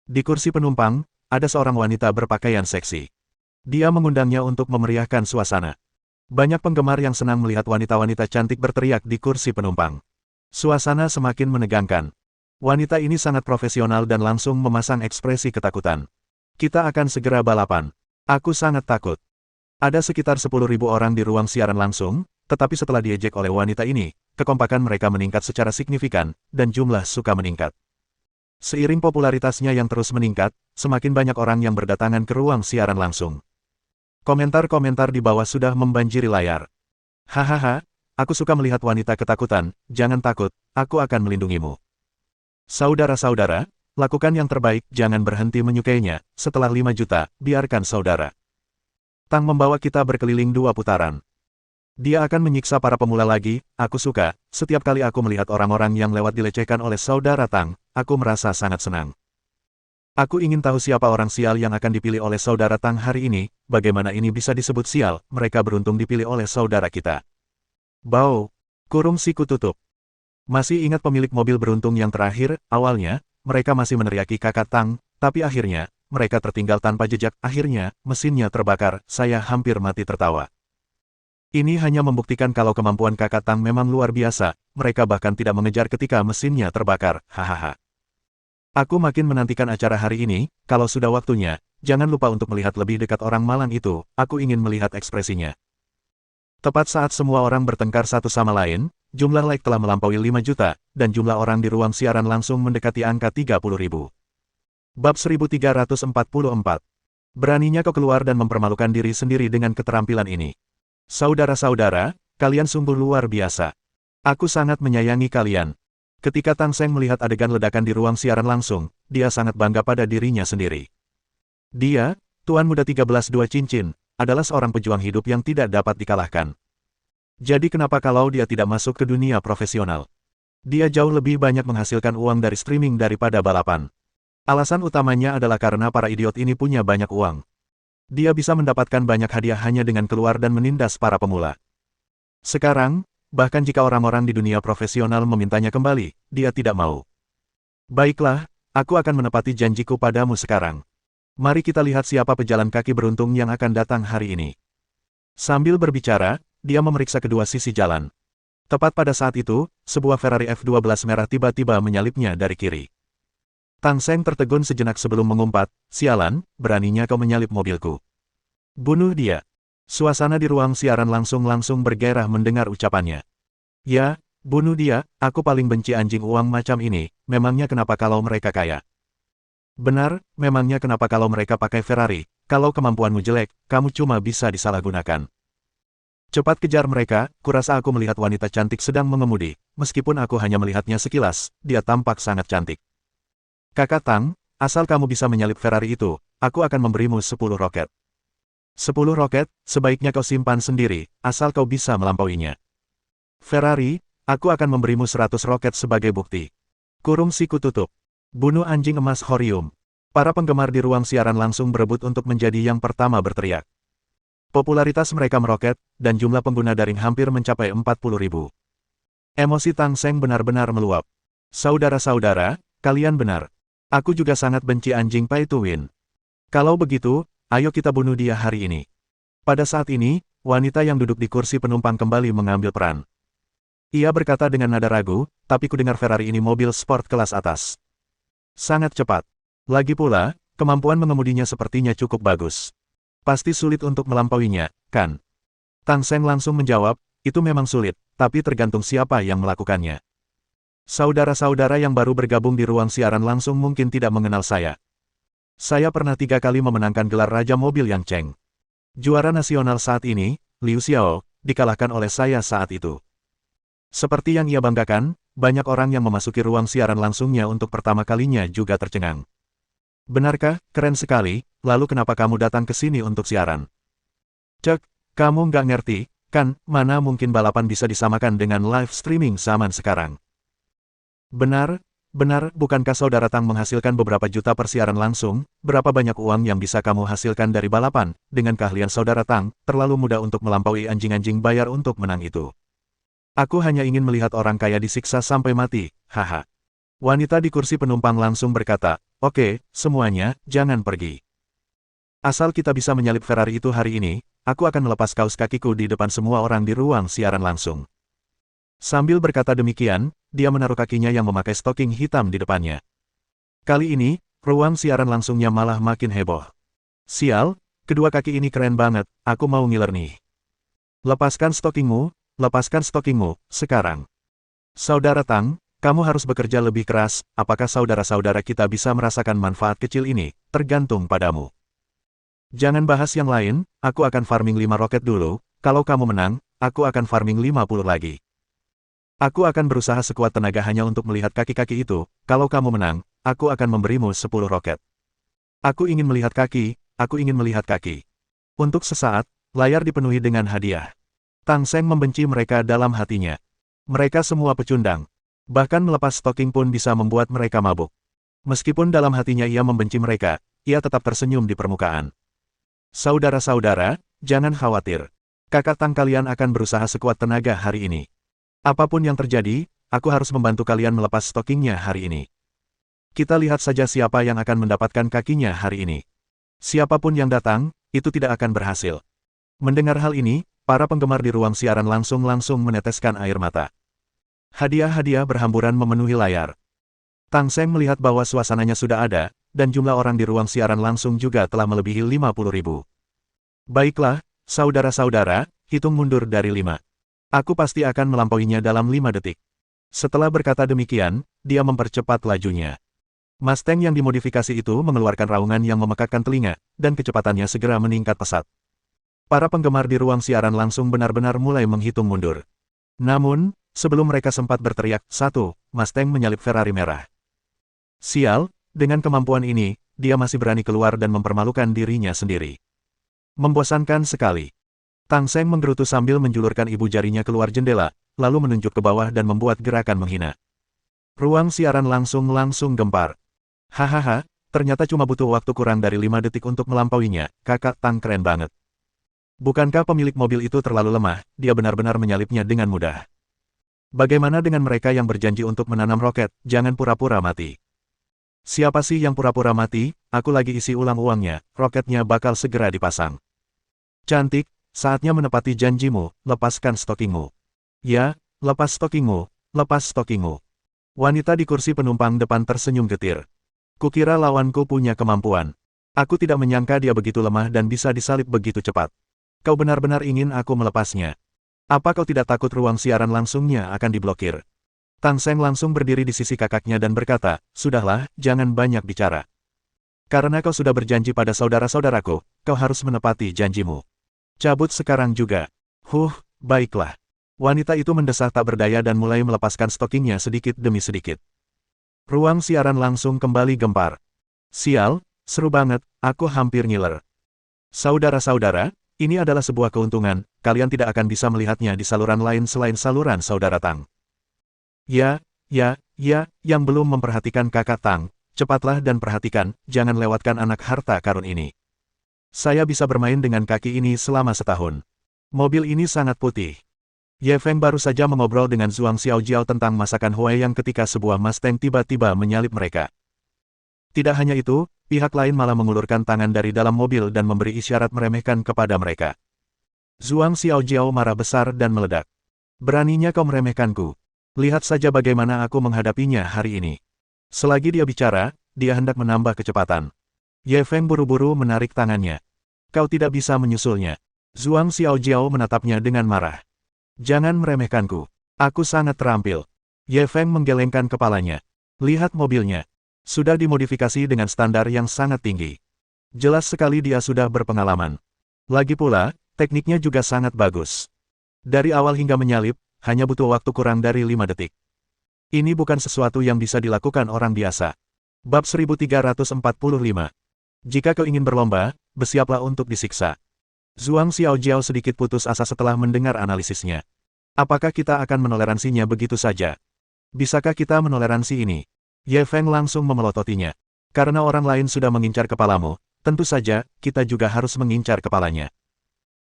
Di kursi penumpang, ada seorang wanita berpakaian seksi. Dia mengundangnya untuk memeriahkan suasana. Banyak penggemar yang senang melihat wanita-wanita cantik berteriak di kursi penumpang. Suasana semakin menegangkan. Wanita ini sangat profesional dan langsung memasang ekspresi ketakutan. Kita akan segera balapan. Aku sangat takut. Ada sekitar 10.000 orang di ruang siaran langsung, tetapi setelah diejek oleh wanita ini, kekompakan mereka meningkat secara signifikan, dan jumlah suka meningkat. Seiring popularitasnya yang terus meningkat, semakin banyak orang yang berdatangan ke ruang siaran langsung. Komentar-komentar di bawah sudah membanjiri layar. Hahaha, aku suka melihat wanita ketakutan, jangan takut, aku akan melindungimu. Saudara-saudara, lakukan yang terbaik, jangan berhenti menyukainya, setelah 5 juta, biarkan saudara Tang membawa kita berkeliling 2 putaran. Dia akan menyiksa para pemula lagi, aku suka, setiap kali aku melihat orang-orang yang lewat dilecehkan oleh saudara Tang, aku merasa sangat senang. Aku ingin tahu siapa orang sial yang akan dipilih oleh saudara Tang hari ini, bagaimana ini bisa disebut sial, mereka beruntung dipilih oleh saudara kita. Bao, kurung siku tutup. Masih ingat pemilik mobil beruntung yang terakhir, awalnya, mereka masih meneriaki kakak Tang, tapi akhirnya, mereka tertinggal tanpa jejak, akhirnya, mesinnya terbakar, saya hampir mati tertawa. Ini hanya membuktikan kalau kemampuan kakak Tang memang luar biasa, mereka bahkan tidak mengejar ketika mesinnya terbakar, hahaha. Aku makin menantikan acara hari ini, kalau sudah waktunya, jangan lupa untuk melihat lebih dekat orang malang itu, aku ingin melihat ekspresinya. Tepat saat semua orang bertengkar satu sama lain, jumlah like telah melampaui 5 juta, dan jumlah orang di ruang siaran langsung mendekati angka 30.000. Bab 1344. Beraninya kau keluar dan mempermalukan diri sendiri dengan keterampilan ini. Saudara-saudara, kalian sungguh luar biasa. Aku sangat menyayangi kalian. Ketika Tang Seng melihat adegan ledakan di ruang siaran langsung, dia sangat bangga pada dirinya sendiri. Dia, Tuan Muda 13 Dua Cincin, adalah seorang pejuang hidup yang tidak dapat dikalahkan. Jadi kenapa kalau dia tidak masuk ke dunia profesional? Dia jauh lebih banyak menghasilkan uang dari streaming daripada balapan. Alasan utamanya adalah karena para idiot ini punya banyak uang. Dia bisa mendapatkan banyak hadiah hanya dengan keluar dan menindas para pemula. Sekarang, bahkan jika orang-orang di dunia profesional memintanya kembali, dia tidak mau. Baiklah, aku akan menepati janjiku padamu sekarang. Mari kita lihat siapa pejalan kaki beruntung yang akan datang hari ini. Sambil berbicara, dia memeriksa kedua sisi jalan. Tepat pada saat itu, sebuah Ferrari F12 merah tiba-tiba menyalipnya dari kiri. Tang Seng tertegun sejenak sebelum mengumpat, sialan, beraninya kau menyalip mobilku. Bunuh dia. Suasana di ruang siaran langsung bergairah mendengar ucapannya. Ya, bunuh dia, aku paling benci anjing uang macam ini, memangnya kenapa kalau mereka kaya? Benar, memangnya kenapa kalau mereka pakai Ferrari, kalau kemampuanmu jelek, kamu cuma bisa disalahgunakan. Cepat kejar mereka, kurasa aku melihat wanita cantik sedang mengemudi, meskipun aku hanya melihatnya sekilas, dia tampak sangat cantik. Kakak Tang, asal kamu bisa menyalip Ferrari itu, aku akan memberimu 10 roket. 10 roket, sebaiknya kau simpan sendiri, asal kau bisa melampauinya. Ferrari, aku akan memberimu 100 roket sebagai bukti. Kurung siku tutup. Bunuh anjing emas Horium. Para penggemar di ruang siaran langsung berebut untuk menjadi yang pertama berteriak. Popularitas mereka meroket, dan jumlah pengguna daring hampir mencapai 40.000. Emosi Tang Seng benar-benar meluap. Saudara-saudara, kalian benar. Aku juga sangat benci anjing pay to win. Kalau begitu, ayo kita bunuh dia hari ini. Pada saat ini, wanita yang duduk di kursi penumpang kembali mengambil peran. Ia berkata dengan nada ragu, tapi kudengar Ferrari ini mobil sport kelas atas. Sangat cepat. Lagi pula, kemampuan mengemudinya sepertinya cukup bagus. Pasti sulit untuk melampauinya, kan? Tang Seng langsung menjawab, itu memang sulit, tapi tergantung siapa yang melakukannya. Saudara-saudara yang baru bergabung di ruang siaran langsung mungkin tidak mengenal saya. Saya pernah 3 kali memenangkan gelar Raja Mobil Yang Cheng. Juara nasional saat ini, Liu Xiao, dikalahkan oleh saya saat itu. Seperti yang ia banggakan, banyak orang yang memasuki ruang siaran langsungnya untuk pertama kalinya juga tercengang. Benarkah, keren sekali, lalu kenapa kamu datang ke sini untuk siaran? Cek, kamu nggak ngerti, kan, mana mungkin balapan bisa disamakan dengan live streaming zaman sekarang. Benar, Benar, bukankah saudara Tang menghasilkan beberapa juta persiaran langsung? Berapa banyak uang yang bisa kamu hasilkan dari balapan? Dengan keahlian saudara Tang, terlalu mudah untuk melampaui anjing-anjing bayar untuk menang itu. Aku hanya ingin melihat orang kaya disiksa sampai mati, haha. Wanita di kursi penumpang langsung berkata, oke, semuanya, jangan pergi. Asal kita bisa menyalip Ferrari itu hari ini, aku akan melepas kaus kakiku di depan semua orang di ruang siaran langsung. Sambil berkata demikian, dia menaruh kakinya yang memakai stoking hitam di depannya. Kali ini, ruang siaran langsungnya malah makin heboh. Sial, kedua kaki ini keren banget, aku mau ngiler nih. Lepaskan stokingmu, sekarang. Saudara Tang, kamu harus bekerja lebih keras, apakah saudara-saudara kita bisa merasakan manfaat kecil ini, tergantung padamu. Jangan bahas yang lain, aku akan farming 5 roket dulu, kalau kamu menang, aku akan farming 50 lagi. Aku akan berusaha sekuat tenaga hanya untuk melihat kaki-kaki itu, kalau kamu menang, aku akan memberimu 10 roket. Aku ingin melihat kaki, aku ingin melihat kaki. Untuk sesaat, layar dipenuhi dengan hadiah. Tang Seng membenci mereka dalam hatinya. Mereka semua pecundang. Bahkan melepas stoking pun bisa membuat mereka mabuk. Meskipun dalam hatinya ia membenci mereka, ia tetap tersenyum di permukaan. Saudara-saudara, jangan khawatir. Kakak Tang kalian akan berusaha sekuat tenaga hari ini. Apapun yang terjadi, aku harus membantu kalian melepas stockingnya hari ini. Kita lihat saja siapa yang akan mendapatkan kakinya hari ini. Siapapun yang datang, itu tidak akan berhasil. Mendengar hal ini, para penggemar di ruang siaran langsung meneteskan air mata. Hadiah-hadiah berhamburan memenuhi layar. Tang Seng melihat bahwa suasananya sudah ada, dan jumlah orang di ruang siaran langsung juga telah melebihi 50.000. Baiklah, saudara-saudara, hitung mundur dari 5. Aku pasti akan melampauinya dalam 5 detik. Setelah berkata demikian, dia mempercepat lajunya. Mustang yang dimodifikasi itu mengeluarkan raungan yang memekakkan telinga, dan kecepatannya segera meningkat pesat. Para penggemar di ruang siaran langsung benar-benar mulai menghitung mundur. Namun, sebelum mereka sempat berteriak, 1, Mustang menyalip Ferrari merah. Sial, dengan kemampuan ini, dia masih berani keluar dan mempermalukan dirinya sendiri. Membosankan sekali. Tang Seng menggerutu sambil menjulurkan ibu jarinya keluar jendela, lalu menunjuk ke bawah dan membuat gerakan menghina. Ruang siaran langsung gempar. Hahaha, ternyata cuma butuh waktu kurang dari 5 detik untuk melampauinya, kakak Tang keren banget. Bukankah pemilik mobil itu terlalu lemah, dia benar-benar menyalipnya dengan mudah. Bagaimana dengan mereka yang berjanji untuk menanam roket, jangan pura-pura mati. Siapa sih yang pura-pura mati, aku lagi isi ulang uangnya, roketnya bakal segera dipasang. Cantik. Saatnya menepati janjimu, lepaskan stockingmu. Ya, lepas stockingmu, lepas stockingmu. Wanita di kursi penumpang depan tersenyum getir. Kukira lawanku punya kemampuan. Aku tidak menyangka dia begitu lemah dan bisa disalip begitu cepat. Kau benar-benar ingin aku melepasnya. Apa kau tidak takut ruang siaran langsungnya akan diblokir? Tang Seng langsung berdiri di sisi kakaknya dan berkata, sudahlah, jangan banyak bicara. Karena kau sudah berjanji pada saudara-saudaraku, kau harus menepati janjimu. Cabut sekarang juga. Baiklah. Wanita itu mendesah tak berdaya dan mulai melepaskan stockingnya sedikit demi sedikit. Ruang siaran langsung kembali gempar. Sial, seru banget, aku hampir ngiler. Saudara-saudara, ini adalah sebuah keuntungan, kalian tidak akan bisa melihatnya di saluran lain selain saluran saudara Tang. Ya, yang belum memperhatikan kakak Tang, cepatlah dan perhatikan, jangan lewatkan anak harta karun ini. Saya bisa bermain dengan kaki ini selama setahun. Mobil ini sangat putih. Ye Feng baru saja mengobrol dengan Zhuang Xiaojiao tentang masakan Huaiyang ketika sebuah Mustang tiba-tiba menyalip mereka. Tidak hanya itu, pihak lain malah mengulurkan tangan dari dalam mobil dan memberi isyarat meremehkan kepada mereka. Zhuang Xiaojiao marah besar dan meledak. Beraninya kau meremehkanku. Lihat saja bagaimana aku menghadapinya hari ini. Selagi dia bicara, dia hendak menambah kecepatan. Ye Feng buru-buru menarik tangannya. Kau tidak bisa menyusulnya. Zhuang Xiaojiao menatapnya dengan marah. Jangan meremehkanku. Aku sangat terampil. Ye Feng menggelengkan kepalanya. Lihat mobilnya. Sudah dimodifikasi dengan standar yang sangat tinggi. Jelas sekali dia sudah berpengalaman. Lagi pula, tekniknya juga sangat bagus. Dari awal hingga menyalip, hanya butuh waktu kurang dari 5 detik. Ini bukan sesuatu yang bisa dilakukan orang biasa. Bab 1345. Jika kau ingin berlomba, bersiaplah untuk disiksa. Zhuang Xiaojiao sedikit putus asa setelah mendengar analisisnya. Apakah kita akan menoleransinya begitu saja? Bisakah kita menoleransi ini? Ye Feng langsung memelototinya. Karena orang lain sudah mengincar kepalamu, tentu saja, kita juga harus mengincar kepalanya.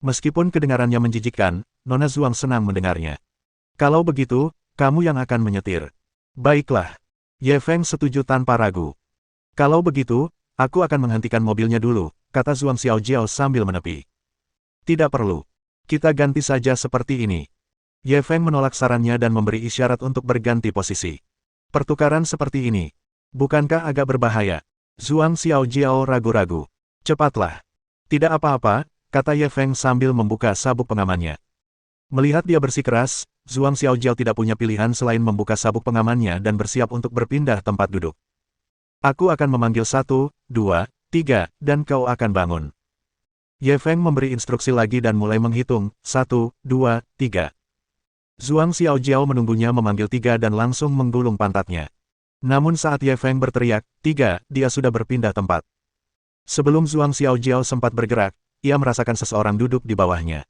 Meskipun kedengarannya menjijikkan, Nona Zuang senang mendengarnya. Kalau begitu, kamu yang akan menyetir. Baiklah. Ye Feng setuju tanpa ragu. Kalau begitu, aku akan menghentikan mobilnya dulu, kata Zuang Xiaojiao sambil menepi. Tidak perlu. Kita ganti saja seperti ini. Ye Feng menolak sarannya dan memberi isyarat untuk berganti posisi. Pertukaran seperti ini. Bukankah agak berbahaya? Zuang Xiaojiao ragu-ragu. Cepatlah. Tidak apa-apa, kata Ye Feng sambil membuka sabuk pengamannya. Melihat dia bersikeras, Zuang Xiaojiao tidak punya pilihan selain membuka sabuk pengamannya dan bersiap untuk berpindah tempat duduk. Aku akan memanggil 1, 2, 3, dan kau akan bangun. Ye Feng memberi instruksi lagi dan mulai menghitung, 1, 2, 3. Zuang Xiaojiao menunggunya memanggil 3 dan langsung menggulung pantatnya. Namun saat Ye Feng berteriak, 3, dia sudah berpindah tempat. Sebelum Zuang Xiaojiao sempat bergerak, ia merasakan seseorang duduk di bawahnya.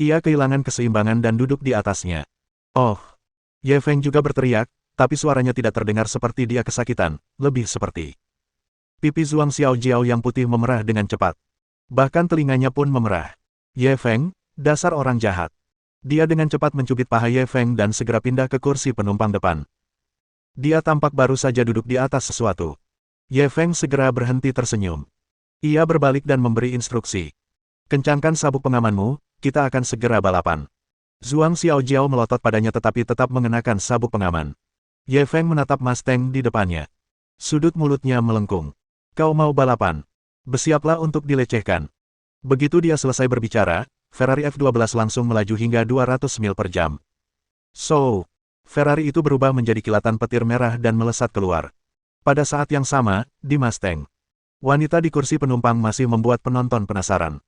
Ia kehilangan keseimbangan dan duduk di atasnya. Oh! Ye Feng juga berteriak, tapi suaranya tidak terdengar seperti dia kesakitan, lebih seperti pipi Zuang Xiaojiao yang putih memerah dengan cepat. Bahkan telinganya pun memerah. Ye Feng, dasar orang jahat. Dia dengan cepat mencubit paha Ye Feng dan segera pindah ke kursi penumpang depan. Dia tampak baru saja duduk di atas sesuatu. Ye Feng segera berhenti tersenyum. Ia berbalik dan memberi instruksi. Kencangkan sabuk pengamanmu, kita akan segera balapan. Zuang Xiaojiao melotot padanya tetapi tetap mengenakan sabuk pengaman. Ye Feng menatap Mustang di depannya. Sudut mulutnya melengkung. Kau mau balapan? Bersiaplah untuk dilecehkan. Begitu dia selesai berbicara, Ferrari F12 langsung melaju hingga 200 mil per jam. So, Ferrari itu berubah menjadi kilatan petir merah dan melesat keluar. Pada saat yang sama, di Mustang, wanita di kursi penumpang masih membuat penonton penasaran.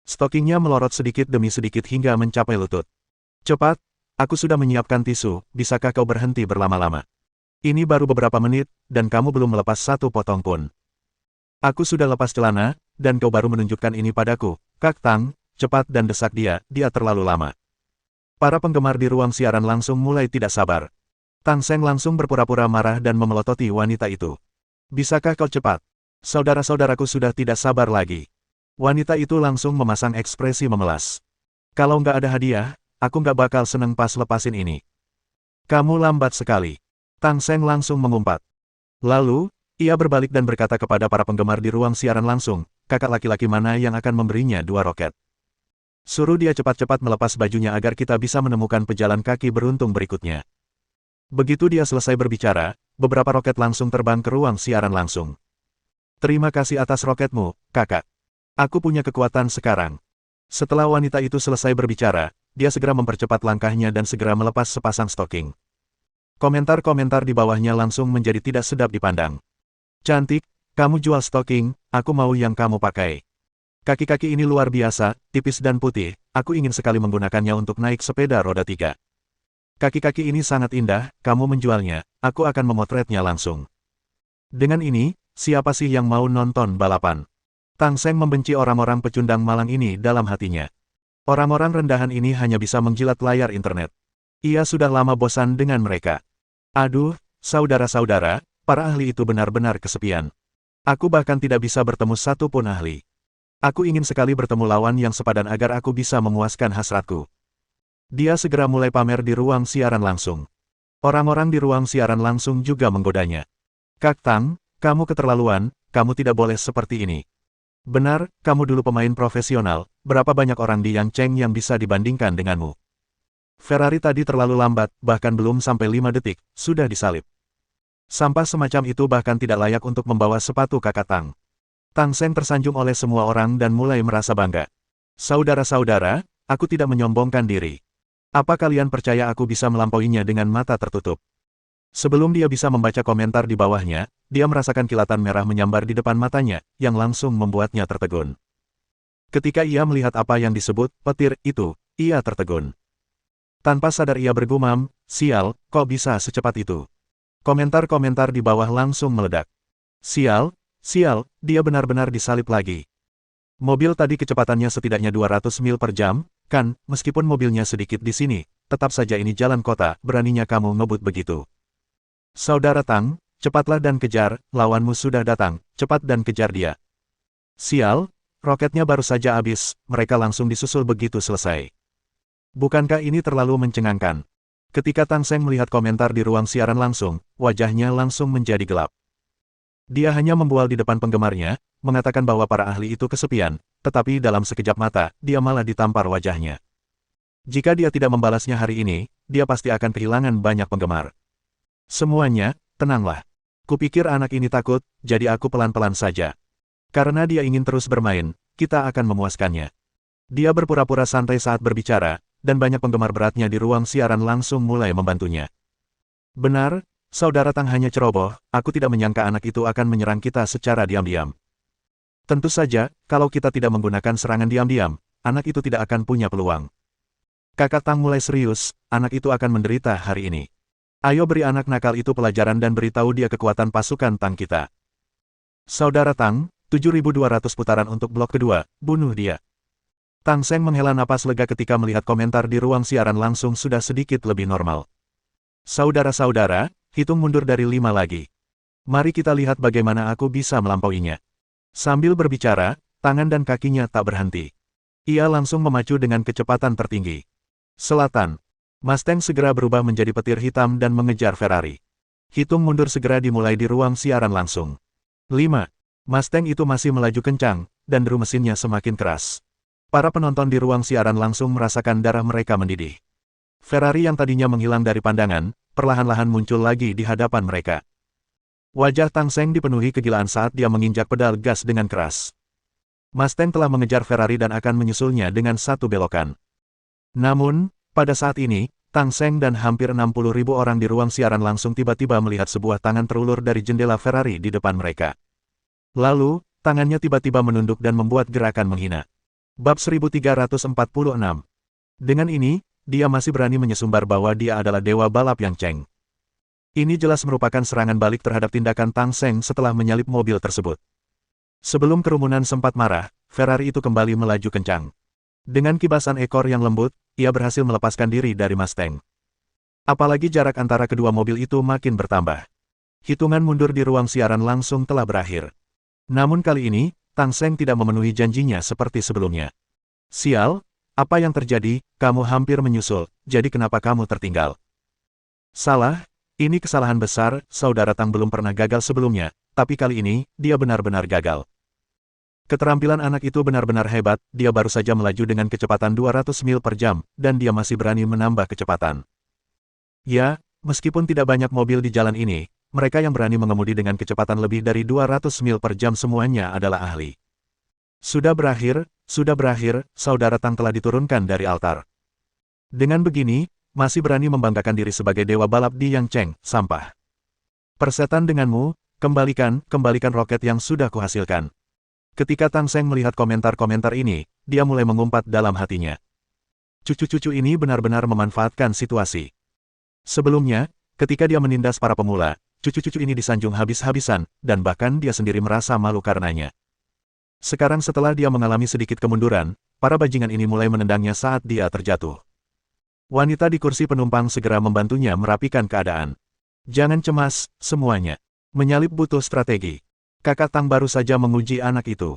Stockingnya melorot sedikit demi sedikit hingga mencapai lutut. Cepat, aku sudah menyiapkan tisu, bisakah kau berhenti berlama-lama? Ini baru beberapa menit, dan kamu belum melepas satu potong pun. Aku sudah lepas celana, dan kau baru menunjukkan ini padaku, Kak Tang. Cepat dan desak dia terlalu lama. Para penggemar di ruang siaran langsung mulai tidak sabar. Tang Seng langsung berpura-pura marah dan memelototi wanita itu. Bisakah kau cepat? Saudara-saudaraku sudah tidak sabar lagi. Wanita itu langsung memasang ekspresi memelas. Kalau nggak ada hadiah, aku nggak bakal seneng pas lepasin ini. Kamu lambat sekali. Tang Seng langsung mengumpat. Lalu, ia berbalik dan berkata kepada para penggemar di ruang siaran langsung, kakak laki-laki mana yang akan memberinya 2 roket. Suruh dia cepat-cepat melepas bajunya agar kita bisa menemukan pejalan kaki beruntung berikutnya. Begitu dia selesai berbicara, beberapa roket langsung terbang ke ruang siaran langsung. Terima kasih atas roketmu, kakak. Aku punya kekuatan sekarang. Setelah wanita itu selesai berbicara, dia segera mempercepat langkahnya dan segera melepas sepasang stocking. Komentar-komentar di bawahnya langsung menjadi tidak sedap dipandang. Cantik, kamu jual stocking, aku mau yang kamu pakai. Kaki-kaki ini luar biasa, tipis dan putih, aku ingin sekali menggunakannya untuk naik sepeda roda 3. Kaki-kaki ini sangat indah, kamu menjualnya, aku akan memotretnya langsung. Dengan ini, siapa sih yang mau nonton balapan? Tang Seng membenci orang-orang pecundang malang ini dalam hatinya. Orang-orang rendahan ini hanya bisa menjilat layar internet. Ia sudah lama bosan dengan mereka. Aduh, saudara-saudara, para ahli itu benar-benar kesepian. Aku bahkan tidak bisa bertemu satu pun ahli. Aku ingin sekali bertemu lawan yang sepadan agar aku bisa memuaskan hasratku. Dia segera mulai pamer di ruang siaran langsung. Orang-orang di ruang siaran langsung juga menggodanya. Kak Tang, kamu keterlaluan, kamu tidak boleh seperti ini. Benar, kamu dulu pemain profesional, berapa banyak orang di Yangcheng yang bisa dibandingkan denganmu. Ferrari tadi terlalu lambat, bahkan belum sampai 5 detik, sudah disalip. Sampah semacam itu bahkan tidak layak untuk membawa sepatu kakak Tang. Tang Seng tersanjung oleh semua orang dan mulai merasa bangga. Saudara-saudara, aku tidak menyombongkan diri. Apa kalian percaya aku bisa melampauinya dengan mata tertutup? Sebelum dia bisa membaca komentar di bawahnya, dia merasakan kilatan merah menyambar di depan matanya, yang langsung membuatnya tertegun. Ketika ia melihat apa yang disebut petir itu, ia tertegun. Tanpa sadar ia bergumam, sial, kok bisa secepat itu? Komentar-komentar di bawah langsung meledak. Sial, sial, dia benar-benar disalip lagi. Mobil tadi kecepatannya setidaknya 200 mil per jam, kan, meskipun mobilnya sedikit di sini, tetap saja ini jalan kota, beraninya kamu ngebut begitu. Saudara Tang, Cepatlah dan kejar, lawanmu sudah datang, cepat dan kejar dia. Sial, roketnya baru saja habis, mereka langsung disusul begitu selesai. Bukankah ini terlalu mencengangkan? Ketika Tang Seng melihat komentar di ruang siaran langsung, wajahnya langsung menjadi gelap. Dia hanya membual di depan penggemarnya, mengatakan bahwa para ahli itu kesepian, tetapi dalam sekejap mata, dia malah ditampar wajahnya. Jika dia tidak membalasnya hari ini, dia pasti akan kehilangan banyak penggemar. Semuanya, tenanglah. Kupikir anak ini takut, jadi aku pelan-pelan saja. Karena dia ingin terus bermain, kita akan memuaskannya. Dia berpura-pura santai saat berbicara, dan banyak penggemar beratnya di ruang siaran langsung mulai membantunya. Benar, Saudara Tang hanya ceroboh, aku tidak menyangka anak itu akan menyerang kita secara diam-diam. Tentu saja, kalau kita tidak menggunakan serangan diam-diam, anak itu tidak akan punya peluang. Kakak Tang mulai serius, anak itu akan menderita hari ini. Ayo beri anak nakal itu pelajaran dan beritahu dia kekuatan pasukan Tang kita. Saudara Tang, 7.200 putaran untuk blok kedua, bunuh dia. Tang Seng menghela napas lega ketika melihat komentar di ruang siaran langsung sudah sedikit lebih normal. Saudara-saudara, hitung mundur dari 5 lagi. Mari kita lihat bagaimana aku bisa melampauinya. Sambil berbicara, tangan dan kakinya tak berhenti. Ia langsung memacu dengan kecepatan tertinggi. Selatan. Mustang segera berubah menjadi petir hitam dan mengejar Ferrari. Hitung mundur segera dimulai di ruang siaran langsung. 5. Mustang itu masih melaju kencang, dan deru mesinnya semakin keras. Para penonton di ruang siaran langsung merasakan darah mereka mendidih. Ferrari yang tadinya menghilang dari pandangan, perlahan-lahan muncul lagi di hadapan mereka. Wajah Tang Seng dipenuhi kegilaan saat dia menginjak pedal gas dengan keras. Mustang telah mengejar Ferrari dan akan menyusulnya dengan satu belokan. Namun, pada saat ini, Tang Seng dan hampir 60.000 orang di ruang siaran langsung tiba-tiba melihat sebuah tangan terulur dari jendela Ferrari di depan mereka. Lalu, tangannya tiba-tiba menunduk dan membuat gerakan menghina. Bab 1346. Dengan ini, dia masih berani menyesumbar bahwa dia adalah dewa balap yang ceng. Ini jelas merupakan serangan balik terhadap tindakan Tang Seng setelah menyalip mobil tersebut. Sebelum kerumunan sempat marah, Ferrari itu kembali melaju kencang. Dengan kibasan ekor yang lembut, ia berhasil melepaskan diri dari Mustang. Apalagi jarak antara kedua mobil itu makin bertambah. Hitungan mundur di ruang siaran langsung telah berakhir. Namun kali ini, Tang Seng tidak memenuhi janjinya seperti sebelumnya. Sial, apa yang terjadi? Kamu hampir menyusul, jadi kenapa kamu tertinggal? Salah, ini kesalahan besar, Saudara Tang belum pernah gagal sebelumnya, tapi kali ini, dia benar-benar gagal. Keterampilan anak itu benar-benar hebat, dia baru saja melaju dengan kecepatan 200 mil per jam, dan dia masih berani menambah kecepatan. Ya, meskipun tidak banyak mobil di jalan ini, mereka yang berani mengemudi dengan kecepatan lebih dari 200 mil per jam semuanya adalah ahli. Sudah berakhir, Saudara Tang telah diturunkan dari altar. Dengan begini, masih berani membanggakan diri sebagai dewa balap di Yang Cheng, sampah. Persetan denganmu, kembalikan roket yang sudah kuhasilkan. Ketika Tang Seng melihat komentar-komentar ini, dia mulai mengumpat dalam hatinya. Cucu-cucu ini benar-benar memanfaatkan situasi. Sebelumnya, ketika dia menindas para pemula, cucu-cucu ini disanjung habis-habisan, dan bahkan dia sendiri merasa malu karenanya. Sekarang setelah dia mengalami sedikit kemunduran, para bajingan ini mulai menendangnya saat dia terjatuh. Wanita di kursi penumpang segera membantunya merapikan keadaan. Jangan cemas, semuanya. Menyalip butuh strategi. Kakak Tang baru saja menguji anak itu.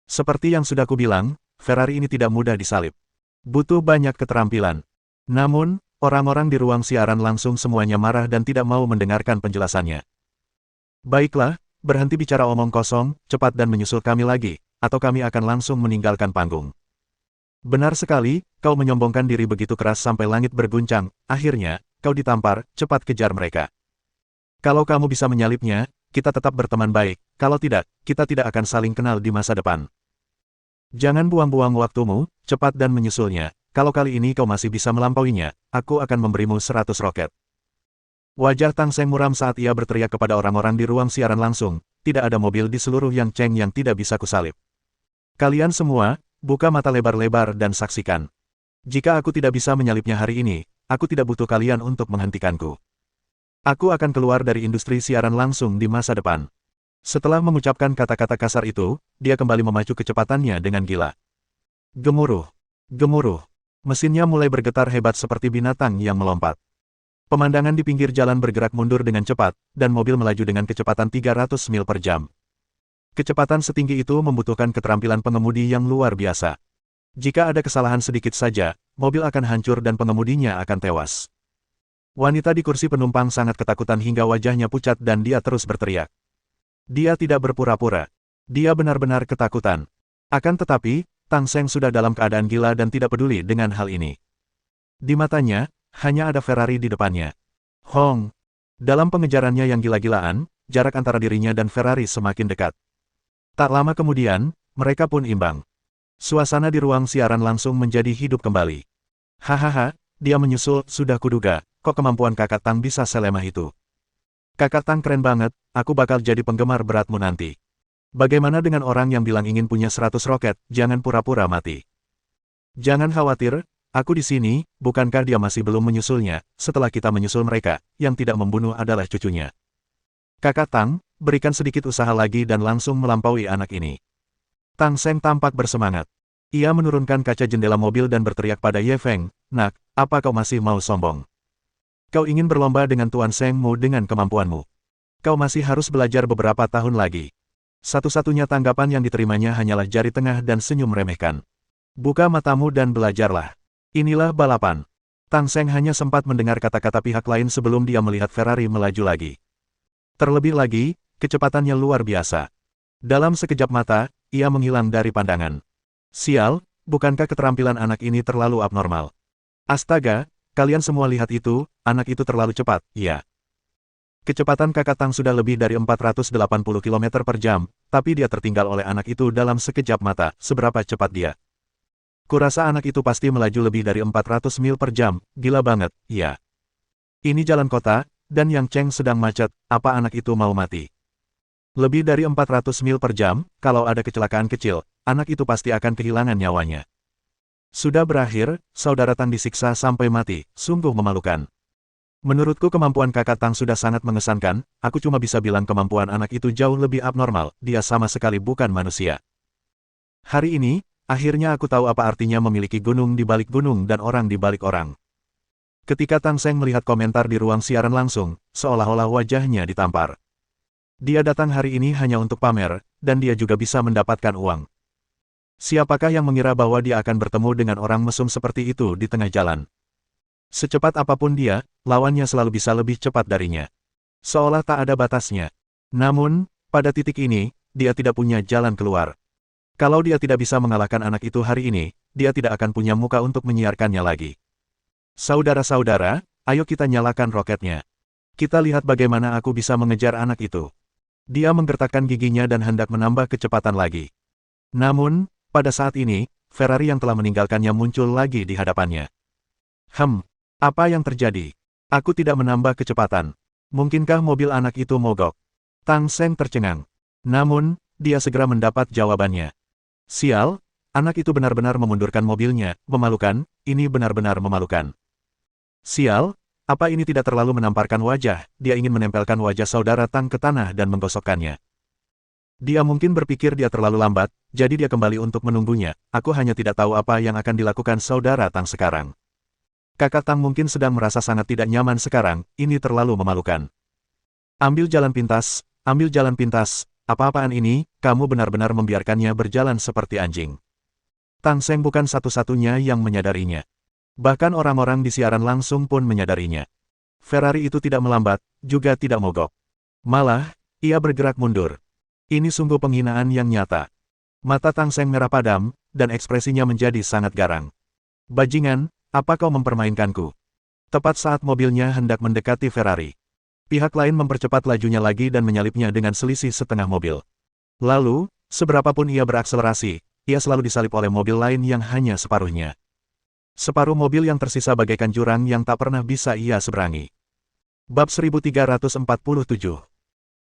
Seperti yang sudah kubilang, Ferrari ini tidak mudah disalip. Butuh banyak keterampilan. Namun, orang-orang di ruang siaran langsung semuanya marah dan tidak mau mendengarkan penjelasannya. Baiklah, berhenti bicara omong kosong, cepat dan menyusul kami lagi, atau kami akan langsung meninggalkan panggung. Benar sekali, kau menyombongkan diri begitu keras sampai langit berguncang, akhirnya, kau ditampar, cepat kejar mereka. Kalau kamu bisa menyalipnya, kita tetap berteman baik, kalau tidak, kita tidak akan saling kenal di masa depan. Jangan buang-buang waktumu, cepat dan menyusulnya, kalau kali ini kau masih bisa melampauinya, aku akan memberimu 100 roket. Wajah Tang Seng muram saat ia berteriak kepada orang-orang di ruang siaran langsung, tidak ada mobil di seluruh Yang Cheng yang tidak bisa kusalip. Kalian semua, buka mata lebar-lebar dan saksikan. Jika aku tidak bisa menyalipnya hari ini, aku tidak butuh kalian untuk menghentikanku. Aku akan keluar dari industri siaran langsung di masa depan. Setelah mengucapkan kata-kata kasar itu, dia kembali memacu kecepatannya dengan gila. Gemuruh. Gemuruh. Mesinnya mulai bergetar hebat seperti binatang yang melompat. Pemandangan di pinggir jalan bergerak mundur dengan cepat, dan mobil melaju dengan kecepatan 300 mil per jam. Kecepatan setinggi itu membutuhkan keterampilan pengemudi yang luar biasa. Jika ada kesalahan sedikit saja, mobil akan hancur dan pengemudinya akan tewas. Wanita di kursi penumpang sangat ketakutan hingga wajahnya pucat dan dia terus berteriak. Dia tidak berpura-pura. Dia benar-benar ketakutan. Akan tetapi, Tang Seng sudah dalam keadaan gila dan tidak peduli dengan hal ini. Di matanya, hanya ada Ferrari di depannya. Hong! Dalam pengejarannya yang gila-gilaan, jarak antara dirinya dan Ferrari semakin dekat. Tak lama kemudian, mereka pun imbang. Suasana di ruang siaran langsung menjadi hidup kembali. Hahaha, dia menyusul, sudah kuduga, kok kemampuan kakak Tang bisa selemah itu. Kakak Tang keren banget, aku bakal jadi penggemar beratmu nanti. Bagaimana dengan orang yang bilang ingin punya 100 roket, jangan pura-pura mati. Jangan khawatir, aku di sini, bukankah dia masih belum menyusulnya, setelah kita menyusul mereka, yang tidak membunuh adalah cucunya. Kakak Tang, berikan sedikit usaha lagi dan langsung melampaui anak ini. Tang Seng tampak bersemangat. Ia menurunkan kaca jendela mobil dan berteriak pada Ye Feng, "Nak, apa kau masih mau sombong? Kau ingin berlomba dengan Tuan Seng Mu dengan kemampuanmu. Kau masih harus belajar beberapa tahun lagi." Satu-satunya tanggapan yang diterimanya hanyalah jari tengah dan senyum meremehkan. "Buka matamu dan belajarlah. Inilah balapan." Tang Seng hanya sempat mendengar kata-kata pihak lain sebelum dia melihat Ferrari melaju lagi. Terlebih lagi, kecepatannya luar biasa. Dalam sekejap mata, ia menghilang dari pandangan. Sial, bukankah keterampilan anak ini terlalu abnormal? Astaga, kalian semua lihat itu, anak itu terlalu cepat, ya. Kecepatan kakak Tang sudah lebih dari 480 km per jam, tapi dia tertinggal oleh anak itu dalam sekejap mata, seberapa cepat dia. Kurasa anak itu pasti melaju lebih dari 400 mil per jam, gila banget, ya. Ini jalan kota, dan Yang Cheng sedang macet, apa anak itu mau mati? Lebih dari 400 mil per jam, kalau ada kecelakaan kecil, anak itu pasti akan kehilangan nyawanya. Sudah berakhir, saudara Tang disiksa sampai mati, sungguh memalukan. Menurutku kemampuan kakak Tang sudah sangat mengesankan, aku cuma bisa bilang kemampuan anak itu jauh lebih abnormal, dia sama sekali bukan manusia. Hari ini, akhirnya aku tahu apa artinya memiliki gunung di balik gunung dan orang di balik orang. Ketika Tang Seng melihat komentar di ruang siaran langsung, seolah-olah wajahnya ditampar. Dia datang hari ini hanya untuk pamer, dan dia juga bisa mendapatkan uang. Siapakah yang mengira bahwa dia akan bertemu dengan orang mesum seperti itu di tengah jalan? Secepat apapun dia, lawannya selalu bisa lebih cepat darinya. Seolah tak ada batasnya. Namun, pada titik ini, dia tidak punya jalan keluar. Kalau dia tidak bisa mengalahkan anak itu hari ini, dia tidak akan punya muka untuk menyiarkannya lagi. Saudara-saudara, ayo kita nyalakan roketnya. Kita lihat bagaimana aku bisa mengejar anak itu. Dia menggertakkan giginya dan hendak menambah kecepatan lagi. Namun, pada saat ini, Ferrari yang telah meninggalkannya muncul lagi di hadapannya. Apa yang terjadi? Aku tidak menambah kecepatan. Mungkinkah mobil anak itu mogok? Tang Seng tercengang. Namun, dia segera mendapat jawabannya. Sial, anak itu benar-benar memundurkan mobilnya, memalukan, ini benar-benar memalukan. Sial, apa ini tidak terlalu menamparkan wajah, dia ingin menempelkan wajah saudara Tang ke tanah dan menggosokkannya. Dia mungkin berpikir dia terlalu lambat, jadi dia kembali untuk menunggunya, aku hanya tidak tahu apa yang akan dilakukan saudara Tang sekarang. Kakak Tang mungkin sedang merasa sangat tidak nyaman sekarang, ini terlalu memalukan. Ambil jalan pintas, apa-apaan ini, kamu benar-benar membiarkannya berjalan seperti anjing. Tang Seng bukan satu-satunya yang menyadarinya. Bahkan orang-orang di siaran langsung pun menyadarinya. Ferrari itu tidak melambat, juga tidak mogok. Malah, ia bergerak mundur. Ini sungguh penghinaan yang nyata. Mata Tang Seng merah padam, dan ekspresinya menjadi sangat garang. Bajingan, apa kau mempermainkanku? Tepat saat mobilnya hendak mendekati Ferrari. Pihak lain mempercepat lajunya lagi dan menyalipnya dengan selisih setengah mobil. Lalu, seberapapun ia berakselerasi, ia selalu disalip oleh mobil lain yang hanya separuhnya. Separuh mobil yang tersisa bagaikan jurang yang tak pernah bisa ia seberangi. Bab 1347.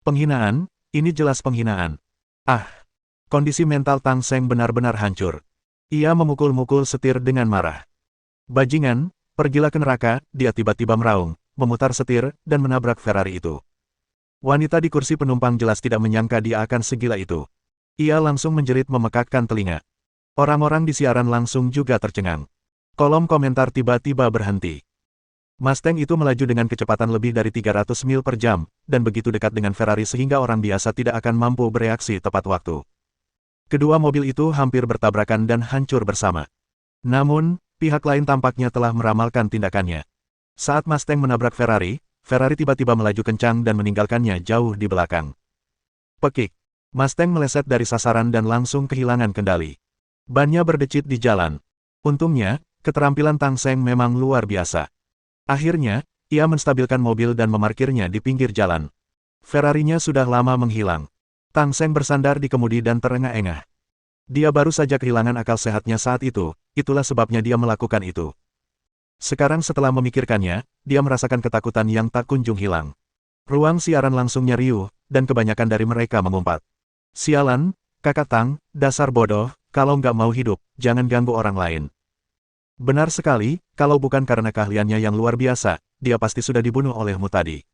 Penghinaan, ini jelas penghinaan. Kondisi mental Tang Seng benar-benar hancur. Ia memukul-mukul setir dengan marah. Bajingan, pergilah ke neraka, dia tiba-tiba meraung, memutar setir, dan menabrak Ferrari itu. Wanita di kursi penumpang jelas tidak menyangka dia akan segila itu. Ia langsung menjerit memekakkan telinga. Orang-orang di siaran langsung juga tercengang. Kolom komentar tiba-tiba berhenti. Mustang itu melaju dengan kecepatan lebih dari 300 mil per jam, dan begitu dekat dengan Ferrari sehingga orang biasa tidak akan mampu bereaksi tepat waktu. Kedua mobil itu hampir bertabrakan dan hancur bersama. Namun, pihak lain tampaknya telah meramalkan tindakannya. Saat Mustang menabrak Ferrari, Ferrari tiba-tiba melaju kencang dan meninggalkannya jauh di belakang. Pekik. Mustang meleset dari sasaran dan langsung kehilangan kendali. Bannya berdecit di jalan. Untungnya, keterampilan Tang Seng memang luar biasa. Akhirnya, ia menstabilkan mobil dan memarkirnya di pinggir jalan. Ferrarinya sudah lama menghilang. Tang Seng bersandar di kemudi dan terengah-engah. Dia baru saja kehilangan akal sehatnya saat itu, itulah sebabnya dia melakukan itu. Sekarang setelah memikirkannya, dia merasakan ketakutan yang tak kunjung hilang. Ruang siaran langsungnya riuh, dan kebanyakan dari mereka mengumpat. Sialan, kakak Tang, dasar bodoh, kalau nggak mau hidup, jangan ganggu orang lain. Benar sekali, kalau bukan karena keahliannya yang luar biasa, dia pasti sudah dibunuh olehmu tadi.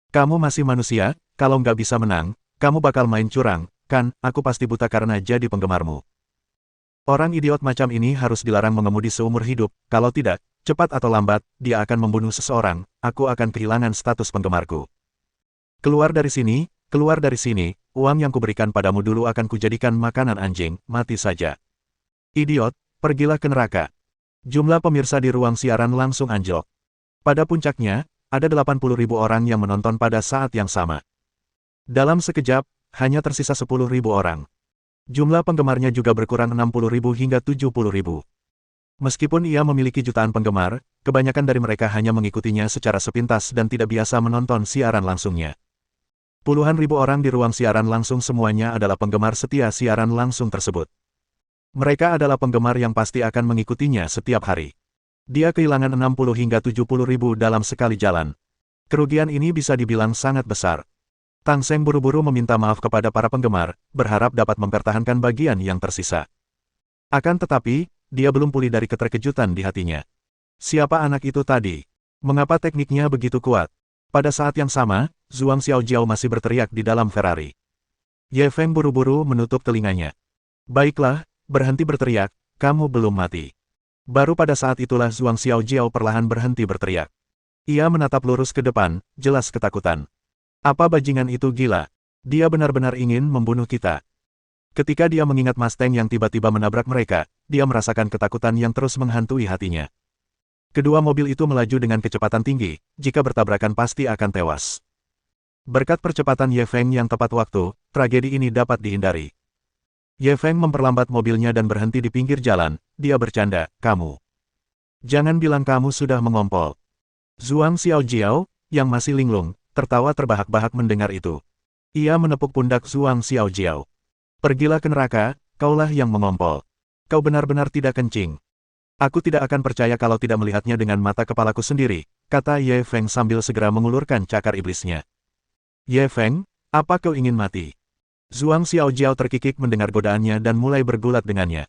Kamu masih manusia, kalau nggak bisa menang, kamu bakal main curang, kan, aku pasti buta karena jadi penggemarmu. Orang idiot macam ini harus dilarang mengemudi seumur hidup, kalau tidak, cepat atau lambat, dia akan membunuh seseorang, aku akan kehilangan status penggemarku. Keluar dari sini, uang yang kuberikan padamu dulu akan kujadikan makanan anjing, mati saja. Idiot, pergilah ke neraka. Jumlah pemirsa di ruang siaran langsung anjlok. Pada puncaknya, ada 80.000 orang yang menonton pada saat yang sama. Dalam sekejap, hanya tersisa 10.000 orang. Jumlah penggemarnya juga berkurang 60.000 hingga 70.000. Meskipun ia memiliki jutaan penggemar, kebanyakan dari mereka hanya mengikutinya secara sepintas dan tidak biasa menonton siaran langsungnya. Puluhan ribu orang di ruang siaran langsung semuanya adalah penggemar setia siaran langsung tersebut. Mereka adalah penggemar yang pasti akan mengikutinya setiap hari. Dia kehilangan 60 hingga 70 ribu dalam sekali jalan. Kerugian ini bisa dibilang sangat besar. Tang Seng buru-buru meminta maaf kepada para penggemar, berharap dapat mempertahankan bagian yang tersisa. Akan tetapi, dia belum pulih dari keterkejutan di hatinya. Siapa anak itu tadi? Mengapa tekniknya begitu kuat? Pada saat yang sama, Zhuang Xiaojiao masih berteriak di dalam Ferrari. Ye Feng buru-buru menutup telinganya. Baiklah, berhenti berteriak, kamu belum mati. Baru pada saat itulah Zhuang Xiaojiao perlahan berhenti berteriak. Ia menatap lurus ke depan, jelas ketakutan. Apa bajingan itu gila? Dia benar-benar ingin membunuh kita. Ketika dia mengingat Mustang yang tiba-tiba menabrak mereka, dia merasakan ketakutan yang terus menghantui hatinya. Kedua mobil itu melaju dengan kecepatan tinggi, jika bertabrakan pasti akan tewas. Berkat percepatan Ye Feng yang tepat waktu, tragedi ini dapat dihindari. Ye Feng memperlambat mobilnya dan berhenti di pinggir jalan, dia bercanda, kamu. Jangan bilang kamu sudah mengompol. Zhuang Xiaojiao, yang masih linglung, tertawa terbahak-bahak mendengar itu. Ia menepuk pundak Zhuang Xiaojiao. Pergilah ke neraka, kaulah yang mengompol. Kau benar-benar tidak kencing. Aku tidak akan percaya kalau tidak melihatnya dengan mata kepalaku sendiri, kata Ye Feng sambil segera mengulurkan cakar iblisnya. Ye Feng, apa kau ingin mati? Zhuang Xiaojiao terkikik mendengar godaannya dan mulai bergulat dengannya.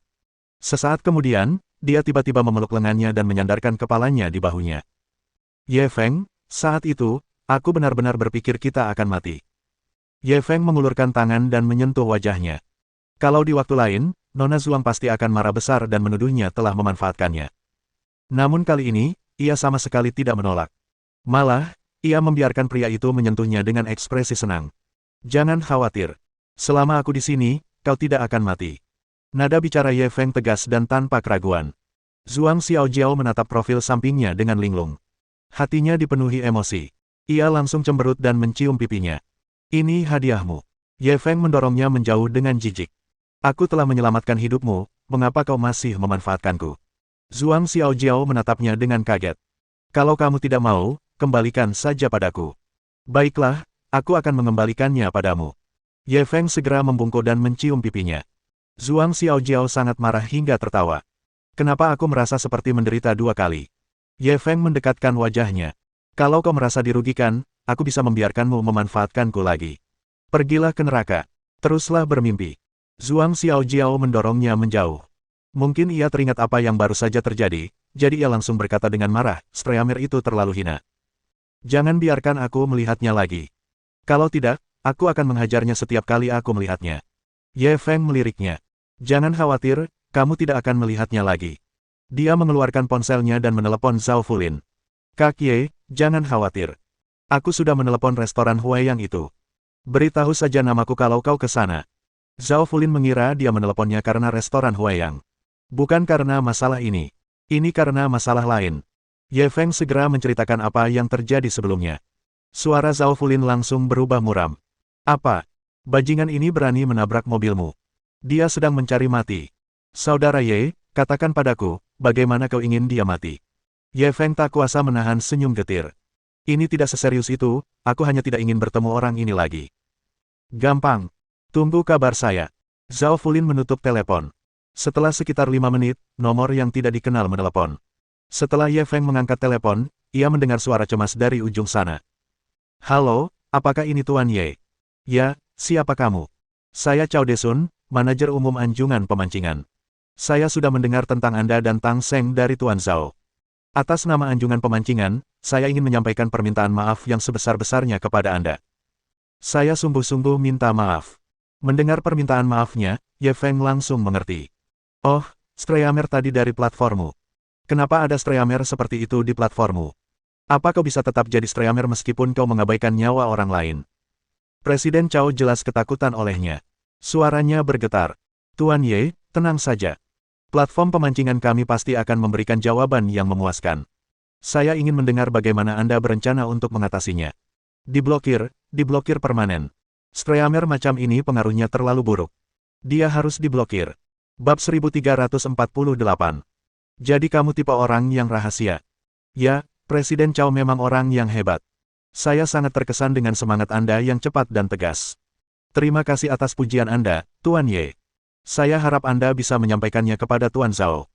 Sesaat kemudian, dia tiba-tiba memeluk lengannya dan menyandarkan kepalanya di bahunya. Ye Feng, saat itu, aku benar-benar berpikir kita akan mati. Ye Feng mengulurkan tangan dan menyentuh wajahnya. Kalau di waktu lain, Nona Zhuang pasti akan marah besar dan menuduhnya telah memanfaatkannya. Namun kali ini, ia sama sekali tidak menolak. Malah, ia membiarkan pria itu menyentuhnya dengan ekspresi senang. Jangan khawatir. Selama aku di sini, kau tidak akan mati. Nada bicara Ye Feng tegas dan tanpa keraguan. Zhuang Xiaojiao menatap profil sampingnya dengan linglung. Hatinya dipenuhi emosi. Ia langsung cemberut dan mencium pipinya. Ini hadiahmu. Ye Feng mendorongnya menjauh dengan jijik. Aku telah menyelamatkan hidupmu, mengapa kau masih memanfaatkanku? Zhuang Xiaojiao menatapnya dengan kaget. Kalau kamu tidak mau, kembalikan saja padaku. Baiklah, aku akan mengembalikannya padamu. Ye Feng segera membungkuk dan mencium pipinya. Zhuang Xiaojiao sangat marah hingga tertawa. Kenapa aku merasa seperti menderita dua kali? Ye Feng mendekatkan wajahnya. Kalau kau merasa dirugikan, aku bisa membiarkanmu memanfaatkanku lagi. Pergilah ke neraka. Teruslah bermimpi. Zhuang Xiaojiao mendorongnya menjauh. Mungkin ia teringat apa yang baru saja terjadi, jadi ia langsung berkata dengan marah, Streamer itu terlalu hina. Jangan biarkan aku melihatnya lagi. Kalau tidak, aku akan menghajarnya setiap kali aku melihatnya. Ye Feng meliriknya. Jangan khawatir, kamu tidak akan melihatnya lagi. Dia mengeluarkan ponselnya dan menelepon Zhao Fulin. Kak Ye, jangan khawatir. Aku sudah menelepon restoran Huayang itu. Beritahu saja namaku kalau kau ke sana. Zhao Fulin mengira dia meneleponnya karena restoran Huayang. Bukan karena masalah ini. Ini karena masalah lain. Ye Feng segera menceritakan apa yang terjadi sebelumnya. Suara Zhao Fulin langsung berubah muram. Apa? Bajingan ini berani menabrak mobilmu. Dia sedang mencari mati. Saudara Ye, katakan padaku, bagaimana kau ingin dia mati? Ye Feng tak kuasa menahan senyum getir. Ini tidak seserius itu, aku hanya tidak ingin bertemu orang ini lagi. Gampang. Tunggu kabar saya. Zhao Fulin menutup telepon. Setelah sekitar 5 menit, nomor yang tidak dikenal menelepon. Setelah Ye Feng mengangkat telepon, ia mendengar suara cemas dari ujung sana. Halo, apakah ini Tuan Ye? Ya, siapa kamu? Saya Cao Desun, manajer umum Anjungan Pemancingan. Saya sudah mendengar tentang Anda dan Tang Seng dari Tuan Zhao. Atas nama Anjungan Pemancingan, saya ingin menyampaikan permintaan maaf yang sebesar-besarnya kepada Anda. Saya sungguh-sungguh minta maaf. Mendengar permintaan maafnya, Ye Feng langsung mengerti. Oh, Streamer tadi dari platformmu. Kenapa ada Streamer seperti itu di platformmu? Apa kau bisa tetap jadi Streamer meskipun kau mengabaikan nyawa orang lain? Presiden Cao jelas ketakutan olehnya. Suaranya bergetar. Tuan Ye, tenang saja. Platform pemancingan kami pasti akan memberikan jawaban yang memuaskan. Saya ingin mendengar bagaimana Anda berencana untuk mengatasinya. Diblokir permanen. Streamer macam ini pengaruhnya terlalu buruk. Dia harus diblokir. Bab 1348. Jadi kamu tipe orang yang rahasia. Ya, Presiden Cao memang orang yang hebat. Saya sangat terkesan dengan semangat Anda yang cepat dan tegas. Terima kasih atas pujian Anda, Tuan Ye. Saya harap Anda bisa menyampaikannya kepada Tuan Zhao.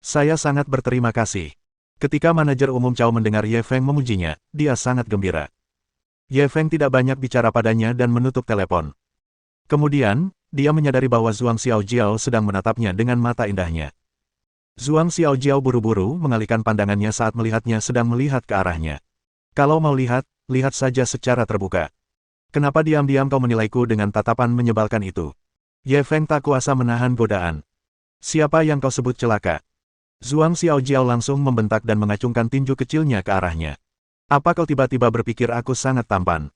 Saya sangat berterima kasih. Ketika manajer umum Cao mendengar Ye Feng memujinya, dia sangat gembira. Ye Feng tidak banyak bicara padanya dan menutup telepon. Kemudian, dia menyadari bahwa Zhuang Xiaojiao sedang menatapnya dengan mata indahnya. Zhuang Xiaojiao buru-buru mengalihkan pandangannya saat melihatnya sedang melihat ke arahnya. Kalau mau lihat, lihat saja secara terbuka. Kenapa diam-diam kau menilaiku dengan tatapan menyebalkan itu? Ye Feng tak kuasa menahan godaan. Siapa yang kau sebut celaka? Zhuang Xiaojiao langsung membentak dan mengacungkan tinju kecilnya ke arahnya. Apa kau tiba-tiba berpikir aku sangat tampan?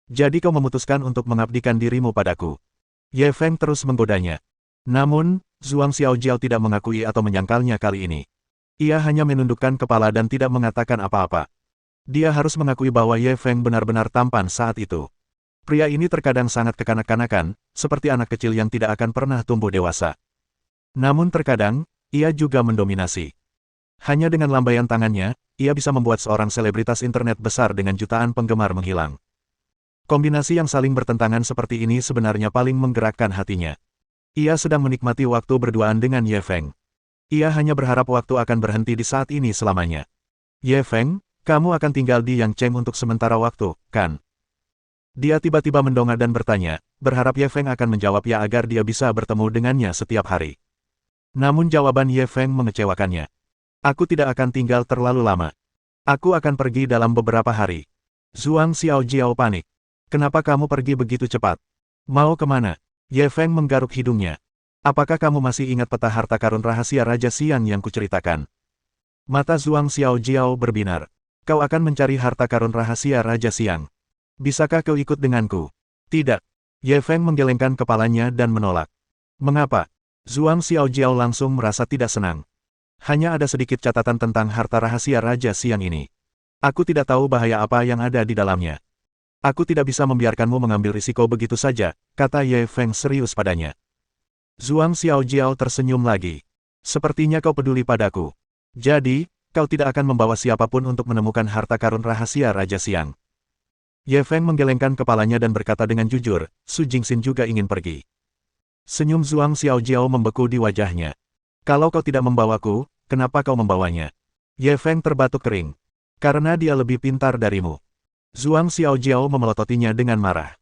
Jadi kau memutuskan untuk mengabdikan dirimu padaku. Ye Feng terus menggodanya. Namun, Zhuang Xiaojiao tidak mengakui atau menyangkalnya kali ini. Ia hanya menundukkan kepala dan tidak mengatakan apa-apa. Dia harus mengakui bahwa Ye Feng benar-benar tampan saat itu. Pria ini terkadang sangat kekanak-kanakan, seperti anak kecil yang tidak akan pernah tumbuh dewasa. Namun terkadang, ia juga mendominasi. Hanya dengan lambaian tangannya, ia bisa membuat seorang selebritas internet besar dengan jutaan penggemar menghilang. Kombinasi yang saling bertentangan seperti ini sebenarnya paling menggerakkan hatinya. Ia sedang menikmati waktu berduaan dengan Ye Feng. Ia hanya berharap waktu akan berhenti di saat ini selamanya. Ye Feng, kamu akan tinggal di Yangcheng untuk sementara waktu, kan? Dia tiba-tiba mendongak dan bertanya, berharap Ye Feng akan menjawab ya agar dia bisa bertemu dengannya setiap hari. Namun jawaban Ye Feng mengecewakannya. Aku tidak akan tinggal terlalu lama. Aku akan pergi dalam beberapa hari. Zhuang Xiaojiao panik. Kenapa kamu pergi begitu cepat? Mau kemana? Ye Feng menggaruk hidungnya. Apakah kamu masih ingat peta harta karun rahasia Raja Xiang yang kuceritakan? Mata Zhuang Xiaojiao berbinar. Kau akan mencari harta karun rahasia Raja Xiang. Bisakah kau ikut denganku? Tidak. Ye Feng menggelengkan kepalanya dan menolak. Mengapa? Zhuang Xiaojiao langsung merasa tidak senang. Hanya ada sedikit catatan tentang harta rahasia Raja Xiang ini. Aku tidak tahu bahaya apa yang ada di dalamnya. Aku tidak bisa membiarkanmu mengambil risiko begitu saja, kata Ye Feng serius padanya. Zhuang Xiaojiao tersenyum lagi. Sepertinya kau peduli padaku. Jadi, kau tidak akan membawa siapapun untuk menemukan harta karun rahasia Raja Xiang. Ye Feng menggelengkan kepalanya dan berkata dengan jujur, Su Jingxin juga ingin pergi. Senyum Zhuang Xiaojiao membeku di wajahnya. Kalau kau tidak membawaku, kenapa kau membawanya? Ye Feng terbatuk kering. Karena dia lebih pintar darimu. Zhuang Xiaojiao memelototinya dengan marah.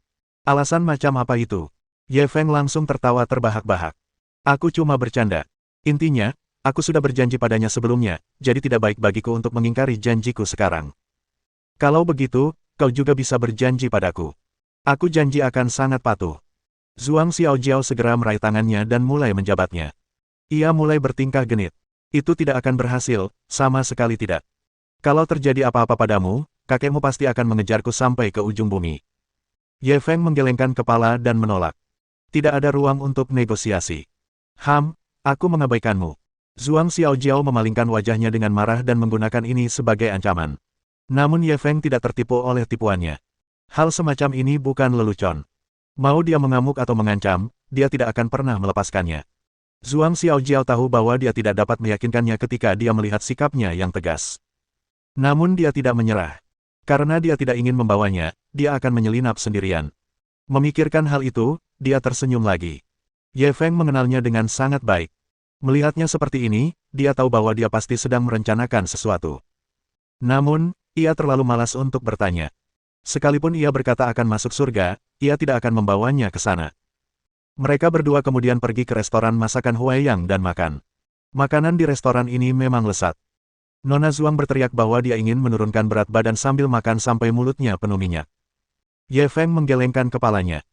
Alasan macam apa itu? Ye Feng langsung tertawa terbahak-bahak. Aku cuma bercanda. Intinya, aku sudah berjanji padanya sebelumnya, jadi tidak baik bagiku untuk mengingkari janjiku sekarang. Kalau begitu, kau juga bisa berjanji padaku. Aku janji akan sangat patuh. Zhuang Xiaojiao segera meraih tangannya dan mulai menjabatnya. Ia mulai bertingkah genit. Itu tidak akan berhasil, sama sekali tidak. Kalau terjadi apa-apa padamu, kakekmu pasti akan mengejarku sampai ke ujung bumi. Ye Feng menggelengkan kepala dan menolak. Tidak ada ruang untuk negosiasi. Aku mengabaikanmu. Zhuang Xiaojiao memalingkan wajahnya dengan marah dan menggunakan ini sebagai ancaman. Namun Ye Feng tidak tertipu oleh tipuannya. Hal semacam ini bukan lelucon. Mau dia mengamuk atau mengancam, dia tidak akan pernah melepaskannya. Zhuang Xiaojiao tahu bahwa dia tidak dapat meyakinkannya ketika dia melihat sikapnya yang tegas. Namun dia tidak menyerah. Karena dia tidak ingin membawanya, dia akan menyelinap sendirian. Memikirkan hal itu, dia tersenyum lagi. Ye Feng mengenalnya dengan sangat baik. Melihatnya seperti ini, dia tahu bahwa dia pasti sedang merencanakan sesuatu. Namun, ia terlalu malas untuk bertanya. Sekalipun ia berkata akan masuk surga, ia tidak akan membawanya ke sana. Mereka berdua kemudian pergi ke restoran masakan Huaiyang dan makan. Makanan di restoran ini memang lezat. Nona Zhuang berteriak bahwa dia ingin menurunkan berat badan sambil makan sampai mulutnya penuh minyak. Ye Feng menggelengkan kepalanya.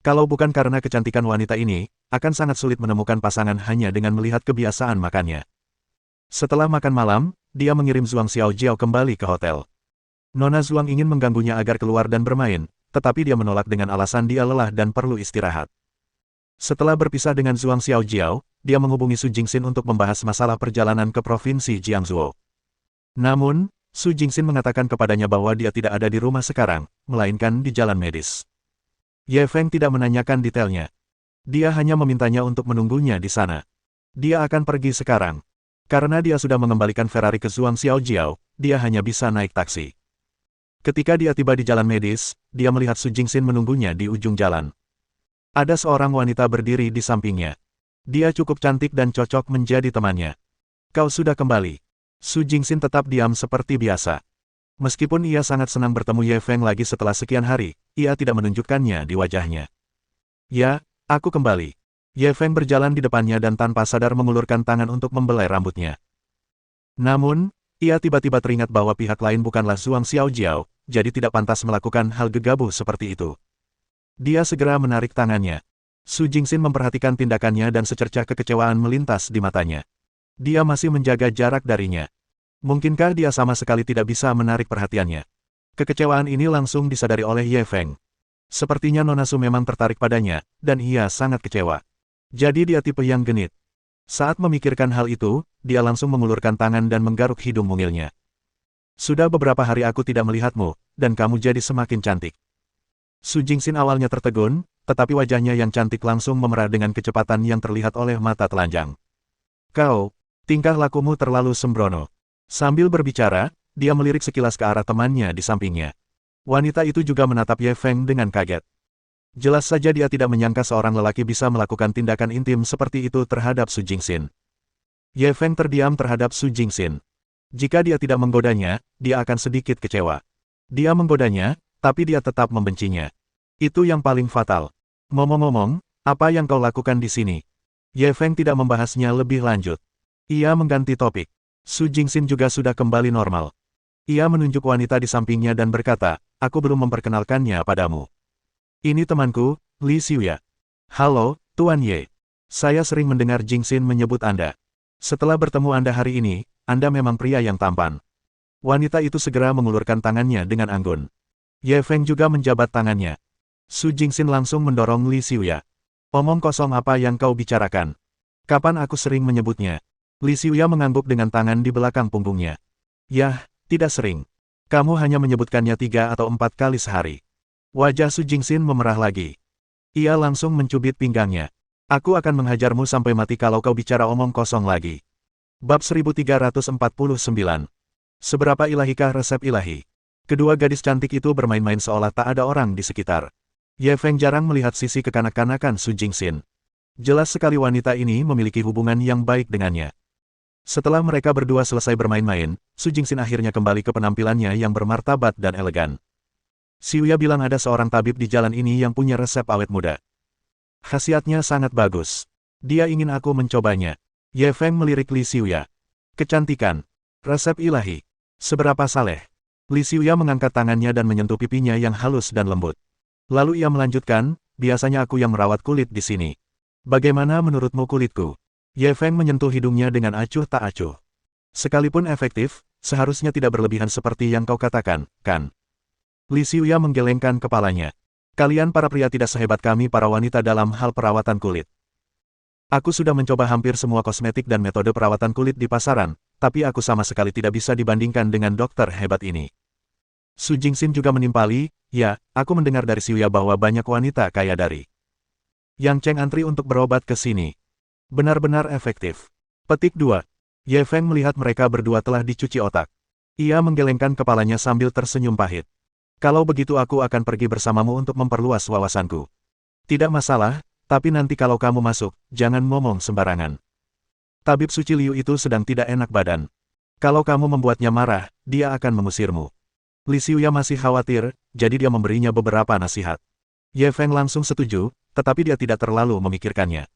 Kalau bukan karena kecantikan wanita ini, akan sangat sulit menemukan pasangan hanya dengan melihat kebiasaan makannya. Setelah makan malam, dia mengirim Zhuang Xiaojiao kembali ke hotel. Nona Zhuang ingin mengganggunya agar keluar dan bermain, tetapi dia menolak dengan alasan dia lelah dan perlu istirahat. Setelah berpisah dengan Zhuang Xiaojiao, dia menghubungi Su Jingxin untuk membahas masalah perjalanan ke provinsi Jiangsu. Namun, Su Jingxin mengatakan kepadanya bahwa dia tidak ada di rumah sekarang, melainkan di jalan medis. Ye Feng tidak menanyakan detailnya. Dia hanya memintanya untuk menunggunya di sana. Dia akan pergi sekarang. Karena dia sudah mengembalikan Ferrari ke Zhuang Xiaojiao, dia hanya bisa naik taksi. Ketika dia tiba di jalan medis, dia melihat Su Jingxin menunggunya di ujung jalan. Ada seorang wanita berdiri di sampingnya. Dia cukup cantik dan cocok menjadi temannya. Kau sudah kembali. Su Jingxin tetap diam seperti biasa. Meskipun ia sangat senang bertemu Ye Feng lagi setelah sekian hari, ia tidak menunjukkannya di wajahnya. Ya, aku kembali. Ye Feng berjalan di depannya dan tanpa sadar mengulurkan tangan untuk membelai rambutnya. Namun, ia tiba-tiba teringat bahwa pihak lain bukanlah Zhuang Xiaojiao, jadi tidak pantas melakukan hal gegabah seperti itu. Dia segera menarik tangannya. Su Jingxin memperhatikan tindakannya dan secercah kekecewaan melintas di matanya. Dia masih menjaga jarak darinya. Mungkinkah dia sama sekali tidak bisa menarik perhatiannya? Kekecewaan ini langsung disadari oleh Ye Feng. Sepertinya Nona Su memang tertarik padanya, dan ia sangat kecewa. Jadi dia tipe yang genit. Saat memikirkan hal itu, dia langsung mengulurkan tangan dan menggaruk hidung mungilnya. Sudah beberapa hari aku tidak melihatmu, dan kamu jadi semakin cantik. Su Jingxin awalnya tertegun, tetapi wajahnya yang cantik langsung memerah dengan kecepatan yang terlihat oleh mata telanjang. Kau, tingkah lakumu terlalu sembrono. Sambil berbicara, dia melirik sekilas ke arah temannya di sampingnya. Wanita itu juga menatap Ye Feng dengan kaget. Jelas saja dia tidak menyangka seorang lelaki bisa melakukan tindakan intim seperti itu terhadap Su Jingxin. Ye Feng terdiam terhadap Su Jingxin. Jika dia tidak menggodanya, dia akan sedikit kecewa. Dia menggodanya, tapi dia tetap membencinya. Itu yang paling fatal. Ngomong-ngomong, apa yang kau lakukan di sini? Ye Feng tidak membahasnya lebih lanjut. Ia mengganti topik. Su Jingxin juga sudah kembali normal. Ia menunjuk wanita di sampingnya dan berkata, aku belum memperkenalkannya padamu. Ini temanku, Li Xiuya. Halo, Tuan Ye. Saya sering mendengar Jingxin menyebut Anda. Setelah bertemu Anda hari ini, Anda memang pria yang tampan. Wanita itu segera mengulurkan tangannya dengan anggun. Ye Feng juga menjabat tangannya. Su Jingxin langsung mendorong Li Xiuya. Omong kosong apa yang kau bicarakan? Kapan aku sering menyebutnya? Li Xiuya mengangguk dengan tangan di belakang punggungnya. Yah, tidak sering. Kamu hanya menyebutkannya 3 atau 4 kali sehari. Wajah Su Jingxin memerah lagi. Ia langsung mencubit pinggangnya. Aku akan menghajarmu sampai mati kalau kau bicara omong kosong lagi. Bab 1349. Seberapa ilahikah resep ilahi? Kedua gadis cantik itu bermain-main seolah tak ada orang di sekitar. Ye Feng jarang melihat sisi kekanak-kanakan Su Jingxin. Jelas sekali wanita ini memiliki hubungan yang baik dengannya. Setelah mereka berdua selesai bermain-main, Su Jingxin akhirnya kembali ke penampilannya yang bermartabat dan elegan. Xiuya bilang ada seorang tabib di jalan ini yang punya resep awet muda. Khasiatnya sangat bagus. Dia ingin aku mencobanya. Ye Feng melirik Li Xiuya. Kecantikan. Resep ilahi. Seberapa saleh. Li Xiuya mengangkat tangannya dan menyentuh pipinya yang halus dan lembut. Lalu ia melanjutkan, biasanya aku yang merawat kulit di sini. Bagaimana menurutmu kulitku? Ye Feng menyentuh hidungnya dengan acuh tak acuh. Sekalipun efektif, seharusnya tidak berlebihan seperti yang kau katakan, kan? Li Xiuya menggelengkan kepalanya. Kalian para pria tidak sehebat kami para wanita dalam hal perawatan kulit. Aku sudah mencoba hampir semua kosmetik dan metode perawatan kulit di pasaran, tapi aku sama sekali tidak bisa dibandingkan dengan dokter hebat ini. Su Jingxin juga menimpali, ya, aku mendengar dari Xiuya bahwa banyak wanita kaya dari Yang Cheng antri untuk berobat ke sini. Benar-benar efektif. Petik 2. Ye Feng melihat mereka berdua telah dicuci otak. Ia menggelengkan kepalanya sambil tersenyum pahit. Kalau begitu aku akan pergi bersamamu untuk memperluas wawasanku. Tidak masalah, tapi nanti kalau kamu masuk, jangan ngomong sembarangan. Tabib suci Liu itu sedang tidak enak badan. Kalau kamu membuatnya marah, dia akan mengusirmu. Li Xiuya masih khawatir, jadi dia memberinya beberapa nasihat. Ye Feng langsung setuju, tetapi dia tidak terlalu memikirkannya.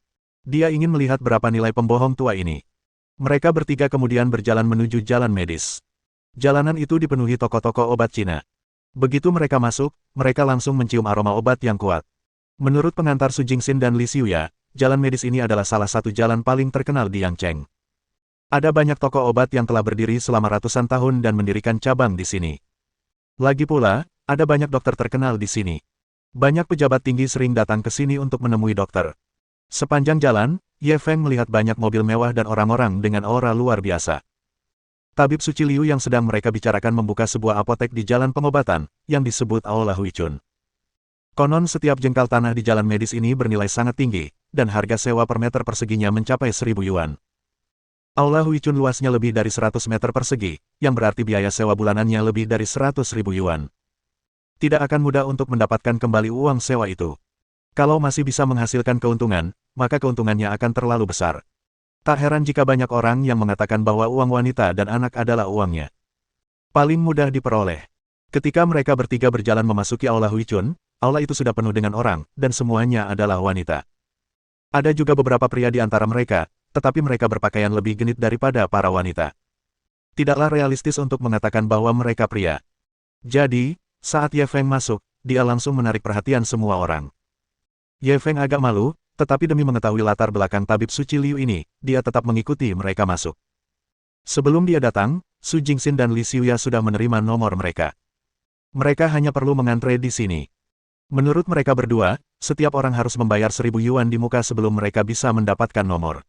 Dia ingin melihat berapa nilai pembohong tua ini. Mereka bertiga kemudian berjalan menuju jalan medis. Jalanan itu dipenuhi toko-toko obat Cina. Begitu mereka masuk, mereka langsung mencium aroma obat yang kuat. Menurut pengantar Su Jingxin dan Li Xiuya, jalan medis ini adalah salah satu jalan paling terkenal di Yangcheng. Ada banyak toko obat yang telah berdiri selama ratusan tahun dan mendirikan cabang di sini. Lagi pula, ada banyak dokter terkenal di sini. Banyak pejabat tinggi sering datang ke sini untuk menemui dokter. Sepanjang jalan, Ye Feng melihat banyak mobil mewah dan orang-orang dengan aura luar biasa. Tabib suci Liu yang sedang mereka bicarakan membuka sebuah apotek di jalan pengobatan, yang disebut Aula Huichun. Konon setiap jengkal tanah di jalan medis ini bernilai sangat tinggi, dan harga sewa per meter perseginya mencapai 1.000 yuan. Aula Huichun luasnya lebih dari 100 meter persegi, yang berarti biaya sewa bulanannya lebih dari 100.000 yuan. Tidak akan mudah untuk mendapatkan kembali uang sewa itu. Kalau masih bisa menghasilkan keuntungan, maka keuntungannya akan terlalu besar. Tak heran jika banyak orang yang mengatakan bahwa uang wanita dan anak adalah uangnya paling mudah diperoleh. Ketika mereka bertiga berjalan memasuki Aula Huichun, aula itu sudah penuh dengan orang, dan semuanya adalah wanita. Ada juga beberapa pria di antara mereka, tetapi mereka berpakaian lebih genit daripada para wanita. Tidaklah realistis untuk mengatakan bahwa mereka pria. Jadi, saat Ye Feng masuk, dia langsung menarik perhatian semua orang. Ye Feng agak malu, tetapi demi mengetahui latar belakang tabib suci Liu ini, dia tetap mengikuti mereka masuk. Sebelum dia datang, Su Jingxin dan Li Xiuya sudah menerima nomor mereka. Mereka hanya perlu mengantre di sini. Menurut mereka berdua, setiap orang harus membayar 1.000 yuan di muka sebelum mereka bisa mendapatkan nomor.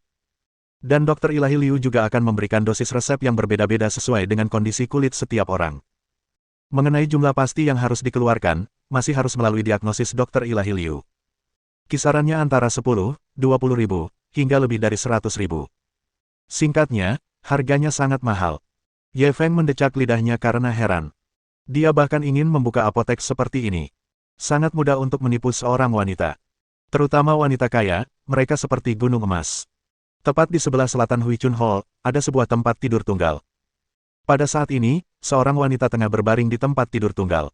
Dan Dokter Ilahi Liu juga akan memberikan dosis resep yang berbeda-beda sesuai dengan kondisi kulit setiap orang. Mengenai jumlah pasti yang harus dikeluarkan, masih harus melalui diagnosis Dokter Ilahi Liu. Kisarannya antara 10, 20 ribu, hingga lebih dari 100 ribu. Singkatnya, harganya sangat mahal. Ye Feng mendecak lidahnya karena heran. Dia bahkan ingin membuka apotek seperti ini. Sangat mudah untuk menipu seorang wanita. Terutama wanita kaya, mereka seperti gunung emas. Tepat di sebelah selatan Huichun Hall, ada sebuah tempat tidur tunggal. Pada saat ini, seorang wanita tengah berbaring di tempat tidur tunggal.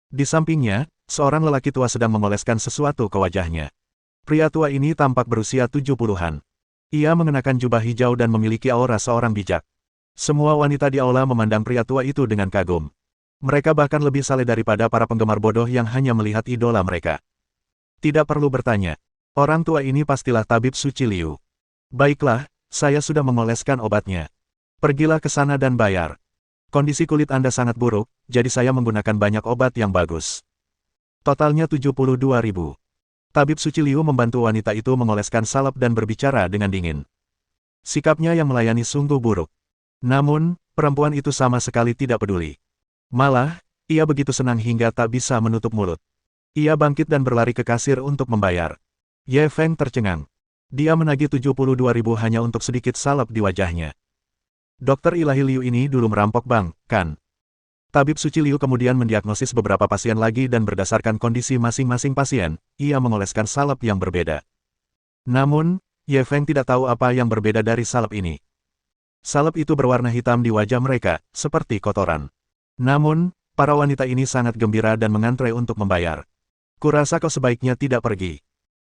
Di sampingnya, seorang lelaki tua sedang mengoleskan sesuatu ke wajahnya. Pria tua ini tampak berusia 70-an. Ia mengenakan jubah hijau dan memiliki aura seorang bijak. Semua wanita di aula memandang pria tua itu dengan kagum. Mereka bahkan lebih saleh daripada para penggemar bodoh yang hanya melihat idola mereka. Tidak perlu bertanya. Orang tua ini pastilah tabib suci Liu. Baiklah, saya sudah mengoleskan obatnya. Pergilah ke sana dan bayar. Kondisi kulit Anda sangat buruk, jadi saya menggunakan banyak obat yang bagus. Totalnya 72 ribu. Tabib suci Liu membantu wanita itu mengoleskan salep dan berbicara dengan dingin. Sikapnya yang melayani sungguh buruk. Namun, perempuan itu sama sekali tidak peduli. Malah, ia begitu senang hingga tak bisa menutup mulut. Ia bangkit dan berlari ke kasir untuk membayar. Ye Feng tercengang. Dia menagih 72 ribu hanya untuk sedikit salep di wajahnya. Dokter Ilahi Liu ini dulu merampok bank, kan? Tabib suci Liu kemudian mendiagnosis beberapa pasien lagi dan berdasarkan kondisi masing-masing pasien, ia mengoleskan salep yang berbeda. Namun, Ye Feng tidak tahu apa yang berbeda dari salep ini. Salep itu berwarna hitam di wajah mereka, seperti kotoran. Namun, para wanita ini sangat gembira dan mengantre untuk membayar. Kurasa kau sebaiknya tidak pergi.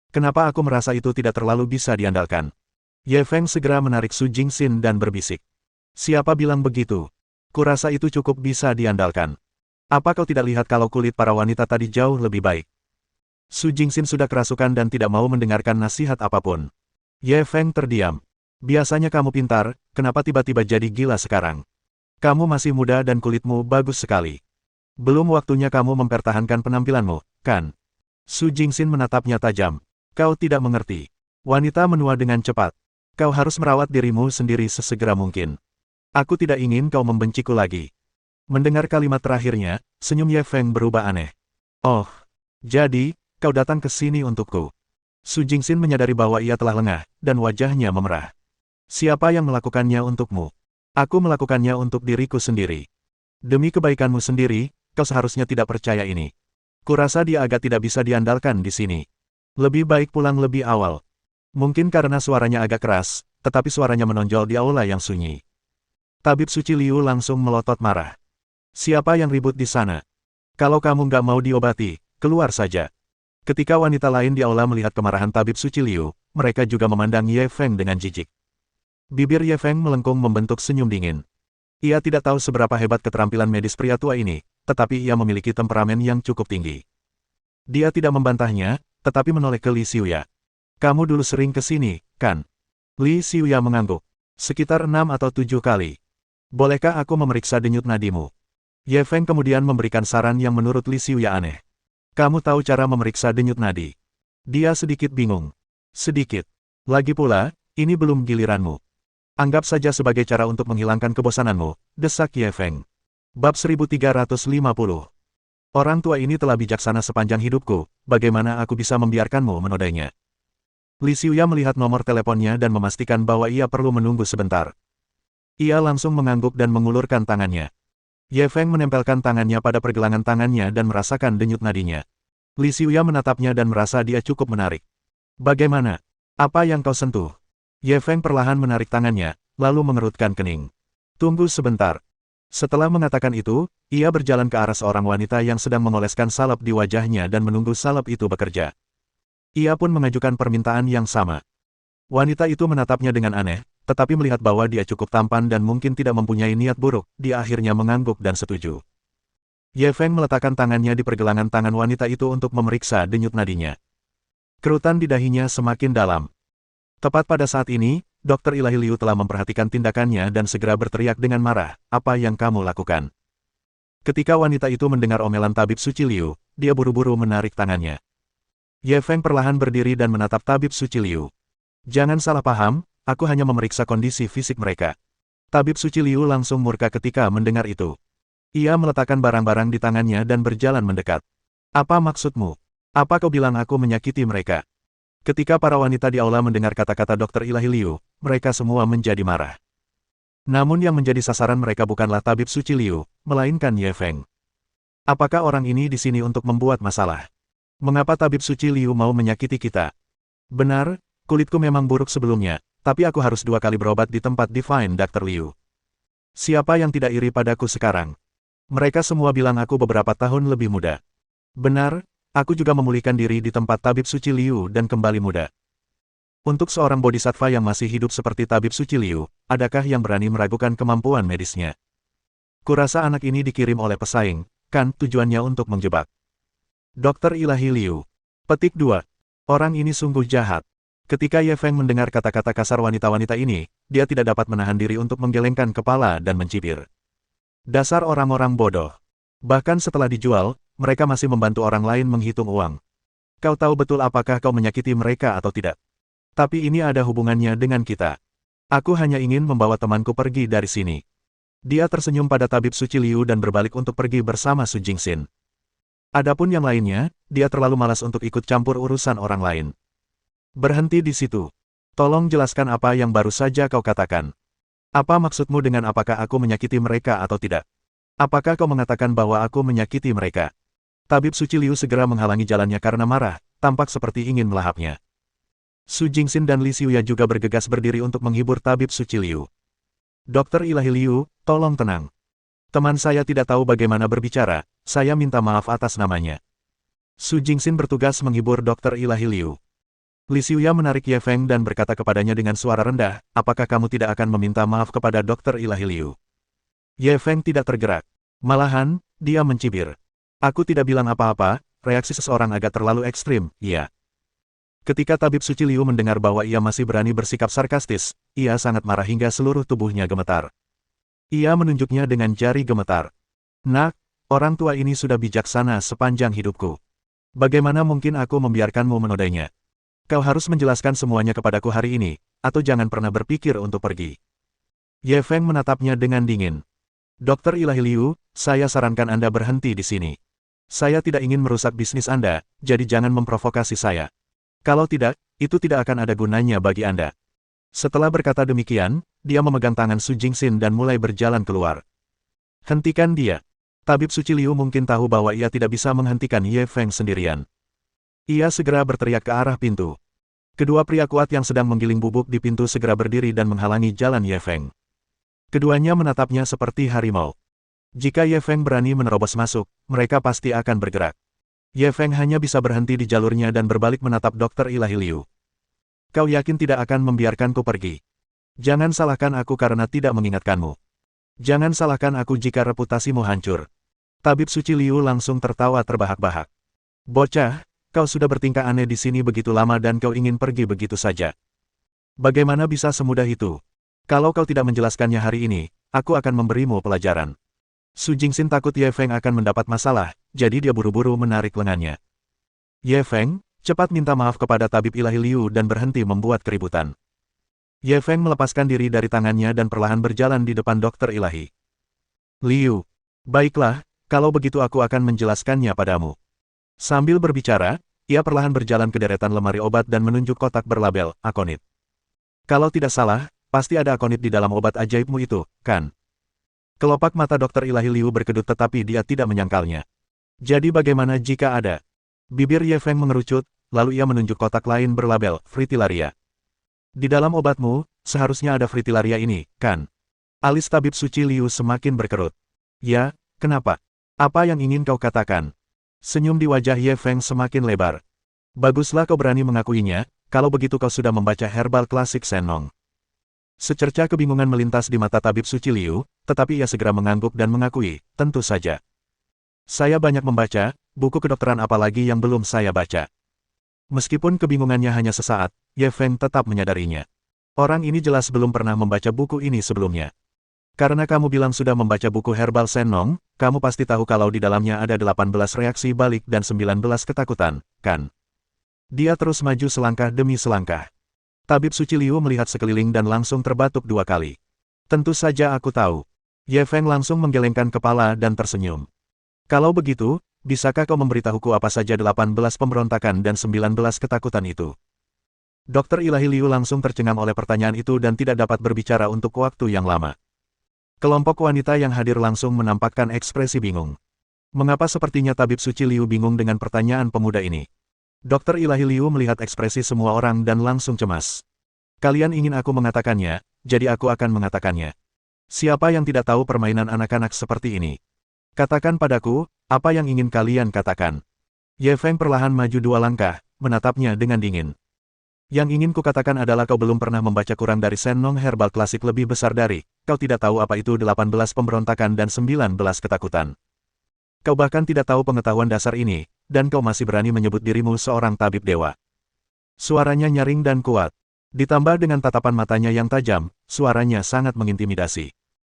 Kenapa aku merasa itu tidak terlalu bisa diandalkan? Ye Feng segera menarik Su Jingxin dan berbisik. Siapa bilang begitu? Kurasa itu cukup bisa diandalkan. Apa kau tidak lihat kalau kulit para wanita tadi jauh lebih baik? Su Jingxin sudah kerasukan dan tidak mau mendengarkan nasihat apapun. Ye Feng terdiam. Biasanya kamu pintar, kenapa tiba-tiba jadi gila sekarang? Kamu masih muda dan kulitmu bagus sekali. Belum waktunya kamu mempertahankan penampilanmu, kan? Su Jingxin menatapnya tajam. Kau tidak mengerti. Wanita menua dengan cepat. Kau harus merawat dirimu sendiri sesegera mungkin. Aku tidak ingin kau membenciku lagi. Mendengar kalimat terakhirnya, senyum Ye Feng berubah aneh. Oh, jadi, kau datang ke sini untukku. Su Jingxin menyadari bahwa ia telah lengah, dan wajahnya memerah. Siapa yang melakukannya untukmu? Aku melakukannya untuk diriku sendiri. Demi kebaikanmu sendiri, kau seharusnya tidak percaya ini. Kurasa dia agak tidak bisa diandalkan di sini. Lebih baik pulang lebih awal. Mungkin karena suaranya agak keras, tetapi suaranya menonjol di aula yang sunyi. Tabib suci Liu langsung melotot marah. Siapa yang ribut di sana? Kalau kamu nggak mau diobati, keluar saja. Ketika wanita lain di aula melihat kemarahan tabib suci Liu, mereka juga memandang Ye Feng dengan jijik. Bibir Ye Feng melengkung membentuk senyum dingin. Ia tidak tahu seberapa hebat keterampilan medis pria tua ini, tetapi ia memiliki temperamen yang cukup tinggi. Dia tidak membantahnya, tetapi menoleh ke Li Xiuya. Kamu dulu sering ke sini, kan? Li Xiuya mengangguk. Sekitar 6 atau 7 kali. Bolehkah aku memeriksa denyut nadimu? Ye Feng kemudian memberikan saran yang menurut Li Xiuya aneh. Kamu tahu cara memeriksa denyut nadi? Dia sedikit bingung. Sedikit. Lagi pula, ini belum giliranmu. Anggap saja sebagai cara untuk menghilangkan kebosananmu, desak Ye Feng. Bab 1350. Orang tua ini telah bijaksana sepanjang hidupku, bagaimana aku bisa membiarkanmu menodainya? Li Xiuya melihat nomor teleponnya dan memastikan bahwa ia perlu menunggu sebentar. Ia langsung mengangguk dan mengulurkan tangannya. Ye Feng menempelkan tangannya pada pergelangan tangannya dan merasakan denyut nadinya. Li Xiuya menatapnya dan merasa dia cukup menarik. Bagaimana? Apa yang kau sentuh? Ye Feng perlahan menarik tangannya, lalu mengerutkan kening. Tunggu sebentar. Setelah mengatakan itu, ia berjalan ke arah seorang wanita yang sedang mengoleskan salep di wajahnya dan menunggu salep itu bekerja. Ia pun mengajukan permintaan yang sama. Wanita itu menatapnya dengan aneh, tetapi melihat bahwa dia cukup tampan dan mungkin tidak mempunyai niat buruk, dia akhirnya mengangguk dan setuju. Ye Feng meletakkan tangannya di pergelangan tangan wanita itu untuk memeriksa denyut nadinya. Kerutan di dahinya semakin dalam. Tepat pada saat ini, Dokter Ilahi Liu telah memperhatikan tindakannya dan segera berteriak dengan marah, apa yang kamu lakukan? Ketika wanita itu mendengar omelan tabib suci Liu, dia buru-buru menarik tangannya. Ye Feng perlahan berdiri dan menatap tabib suci Liu. Jangan salah paham, aku hanya memeriksa kondisi fisik mereka. Tabib suci Liu langsung murka ketika mendengar itu. Ia meletakkan barang-barang di tangannya dan berjalan mendekat. Apa maksudmu? Apa kau bilang aku menyakiti mereka? Ketika para wanita di aula mendengar kata-kata Dokter Ilahi Liu, mereka semua menjadi marah. Namun yang menjadi sasaran mereka bukanlah tabib suci Liu, melainkan Ye Feng. Apakah orang ini di sini untuk membuat masalah? Mengapa tabib suci Liu mau menyakiti kita? Benar, kulitku memang buruk sebelumnya, tapi aku harus 2 kali berobat di tempat Divine Dr. Liu. Siapa yang tidak iri padaku sekarang? Mereka semua bilang aku beberapa tahun lebih muda. Benar, aku juga memulihkan diri di tempat tabib suci Liu dan kembali muda. Untuk seorang bodhisattva yang masih hidup seperti tabib suci Liu, adakah yang berani meragukan kemampuan medisnya? Kurasa anak ini dikirim oleh pesaing, kan tujuannya untuk menjebak. Dokter Ilahi Liu. Petik 2. Orang ini sungguh jahat. Ketika Ye Feng mendengar kata-kata kasar wanita-wanita ini, dia tidak dapat menahan diri untuk menggelengkan kepala dan mencibir. Dasar orang-orang bodoh. Bahkan setelah dijual, mereka masih membantu orang lain menghitung uang. Kau tahu betul apakah kau menyakiti mereka atau tidak. Tapi ini ada hubungannya dengan kita. Aku hanya ingin membawa temanku pergi dari sini. Dia tersenyum pada tabib suci Liu dan berbalik untuk pergi bersama Su Jingxin. Adapun yang lainnya, dia terlalu malas untuk ikut campur urusan orang lain. Berhenti di situ. Tolong jelaskan apa yang baru saja kau katakan. Apa maksudmu dengan apakah aku menyakiti mereka atau tidak? Apakah kau mengatakan bahwa aku menyakiti mereka? Tabib suci Liu segera menghalangi jalannya karena marah, tampak seperti ingin melahapnya. Su Jingxin dan Li Xiuya juga bergegas berdiri untuk menghibur tabib suci Liu. Dokter Ilahi Liu, tolong tenang. Teman saya tidak tahu bagaimana berbicara, saya minta maaf atas namanya. Su Jingxin bertugas menghibur Dokter Ilahi Liu. Li Xiuya menarik Ye Feng dan berkata kepadanya dengan suara rendah, apakah kamu tidak akan meminta maaf kepada Dokter Ilahi Liu? Ye Feng tidak tergerak. Malahan, dia mencibir. Aku tidak bilang apa-apa, reaksi seseorang agak terlalu ekstrim, iya. Ketika tabib suci Liu mendengar bahwa ia masih berani bersikap sarkastis, ia sangat marah hingga seluruh tubuhnya gemetar. Ia menunjuknya dengan jari gemetar. Nak, orang tua ini sudah bijaksana sepanjang hidupku. Bagaimana mungkin aku membiarkanmu menodainya? Kau harus menjelaskan semuanya kepadaku hari ini, atau jangan pernah berpikir untuk pergi. Ye Feng menatapnya dengan dingin. Dokter Ilahi Liu, saya sarankan Anda berhenti di sini. Saya tidak ingin merusak bisnis Anda, jadi jangan memprovokasi saya. Kalau tidak, itu tidak akan ada gunanya bagi Anda. Setelah berkata demikian, dia memegang tangan Su Jingxin dan mulai berjalan keluar. Hentikan dia. Tabib suci Liu mungkin tahu bahwa ia tidak bisa menghentikan Ye Feng sendirian. Ia segera berteriak ke arah pintu. Kedua pria kuat yang sedang menggiling bubuk di pintu segera berdiri dan menghalangi jalan Ye Feng. Keduanya menatapnya seperti harimau. Jika Ye Feng berani menerobos masuk, mereka pasti akan bergerak. Ye Feng hanya bisa berhenti di jalurnya dan berbalik menatap Dokter Ilahi Liu. Kau yakin tidak akan membiarkanku pergi? Jangan salahkan aku karena tidak mengingatkanmu. Jangan salahkan aku jika reputasimu hancur. Tabib suci Liu langsung tertawa terbahak-bahak. Bocah, kau sudah bertingkah aneh di sini begitu lama dan kau ingin pergi begitu saja. Bagaimana bisa semudah itu? Kalau kau tidak menjelaskannya hari ini, aku akan memberimu pelajaran. Su Jingxin takut Ye Feng akan mendapat masalah, jadi dia buru-buru menarik lengannya. Ye Feng, cepat minta maaf kepada Tabib Ilahi Liu dan berhenti membuat keributan. Ye Feng melepaskan diri dari tangannya dan perlahan berjalan di depan Dokter Ilahi. Liu, baiklah, kalau begitu aku akan menjelaskannya padamu. Sambil berbicara, ia perlahan berjalan ke deretan lemari obat dan menunjuk kotak berlabel akonit. Kalau tidak salah, pasti ada akonit di dalam obat ajaibmu itu, kan? Kelopak mata Dokter Ilahi Liu berkedut tetapi dia tidak menyangkalnya. Jadi bagaimana jika ada? Bibir Ye Feng mengerucut, lalu ia menunjuk kotak lain berlabel Fritillaria. Di dalam obatmu, seharusnya ada Fritillaria ini, kan? Alis Tabib Suci Liu semakin berkerut. Ya, kenapa? Apa yang ingin kau katakan? Senyum di wajah Ye Feng semakin lebar. Baguslah kau berani mengakuinya, kalau begitu kau sudah membaca herbal klasik Shenong. Secerca kebingungan melintas di mata Tabib Suci Liu, tetapi ia segera mengangguk dan mengakui, tentu saja. Saya banyak membaca, buku kedokteran apalagi yang belum saya baca. Meskipun kebingungannya hanya sesaat, Ye Feng tetap menyadarinya. Orang ini jelas belum pernah membaca buku ini sebelumnya. Karena kamu bilang sudah membaca buku herbal Shenong, kamu pasti tahu kalau di dalamnya ada 18 reaksi balik dan 19 ketakutan, kan? Dia terus maju selangkah demi selangkah. Tabib Suci Liu melihat sekeliling dan langsung terbatuk 2 kali. Tentu saja aku tahu. Ye Feng langsung menggelengkan kepala dan tersenyum. Kalau begitu, bisakah kau memberitahuku apa saja 18 pemberontakan dan 19 ketakutan itu? Dokter Ilahi Liu langsung tercengang oleh pertanyaan itu dan tidak dapat berbicara untuk waktu yang lama. Kelompok wanita yang hadir langsung menampakkan ekspresi bingung. Mengapa sepertinya Tabib Suci Liu bingung dengan pertanyaan pemuda ini? Dokter Ilahi Liu melihat ekspresi semua orang dan langsung cemas. Kalian ingin aku mengatakannya, jadi aku akan mengatakannya. Siapa yang tidak tahu permainan anak-anak seperti ini? Katakan padaku, apa yang ingin kalian katakan? Ye Feng perlahan maju 2 langkah, menatapnya dengan dingin. Yang ingin kukatakan adalah kau belum pernah membaca kurang dari Shenong herbal klasik lebih besar dari, kau tidak tahu apa itu 18 pemberontakan dan 19 ketakutan. Kau bahkan tidak tahu pengetahuan dasar ini, dan kau masih berani menyebut dirimu seorang tabib dewa. Suaranya nyaring dan kuat. Ditambah dengan tatapan matanya yang tajam, suaranya sangat mengintimidasi.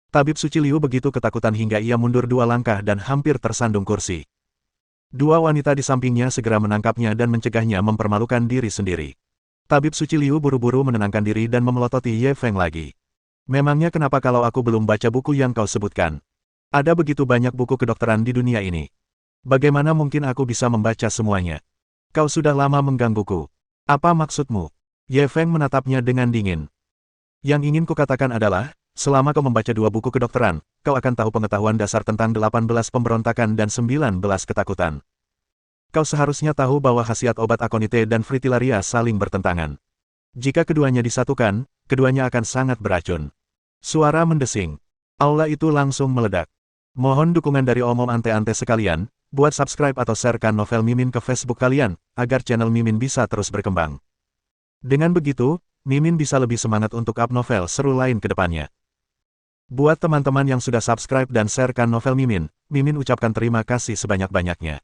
Tabib Suci Liu begitu ketakutan hingga ia mundur 2 langkah dan hampir tersandung kursi. 2 wanita di sampingnya segera menangkapnya dan mencegahnya mempermalukan diri sendiri. Tabib Suci Liu buru-buru menenangkan diri dan memelototi Ye Feng lagi. Memangnya kenapa kalau aku belum baca buku yang kau sebutkan? Ada begitu banyak buku kedokteran di dunia ini. Bagaimana mungkin aku bisa membaca semuanya? Kau sudah lama menggangguku. Apa maksudmu? Ye Feng menatapnya dengan dingin. Yang ingin kukatakan adalah, selama kau membaca 2 buku kedokteran, kau akan tahu pengetahuan dasar tentang 18 pemberontakan dan 19 ketakutan. Kau seharusnya tahu bahwa khasiat obat akonite dan fritillaria saling bertentangan. Jika keduanya disatukan, keduanya akan sangat beracun. Suara mendesing. Aula itu langsung meledak. Mohon dukungan dari omom ante-ante sekalian, buat subscribe atau sharekan novel Mimin ke Facebook kalian, agar channel Mimin bisa terus berkembang. Dengan begitu, Mimin bisa lebih semangat untuk up novel seru lain ke depannya. Buat teman-teman yang sudah subscribe dan sharekan novel Mimin, Mimin ucapkan terima kasih sebanyak-banyaknya.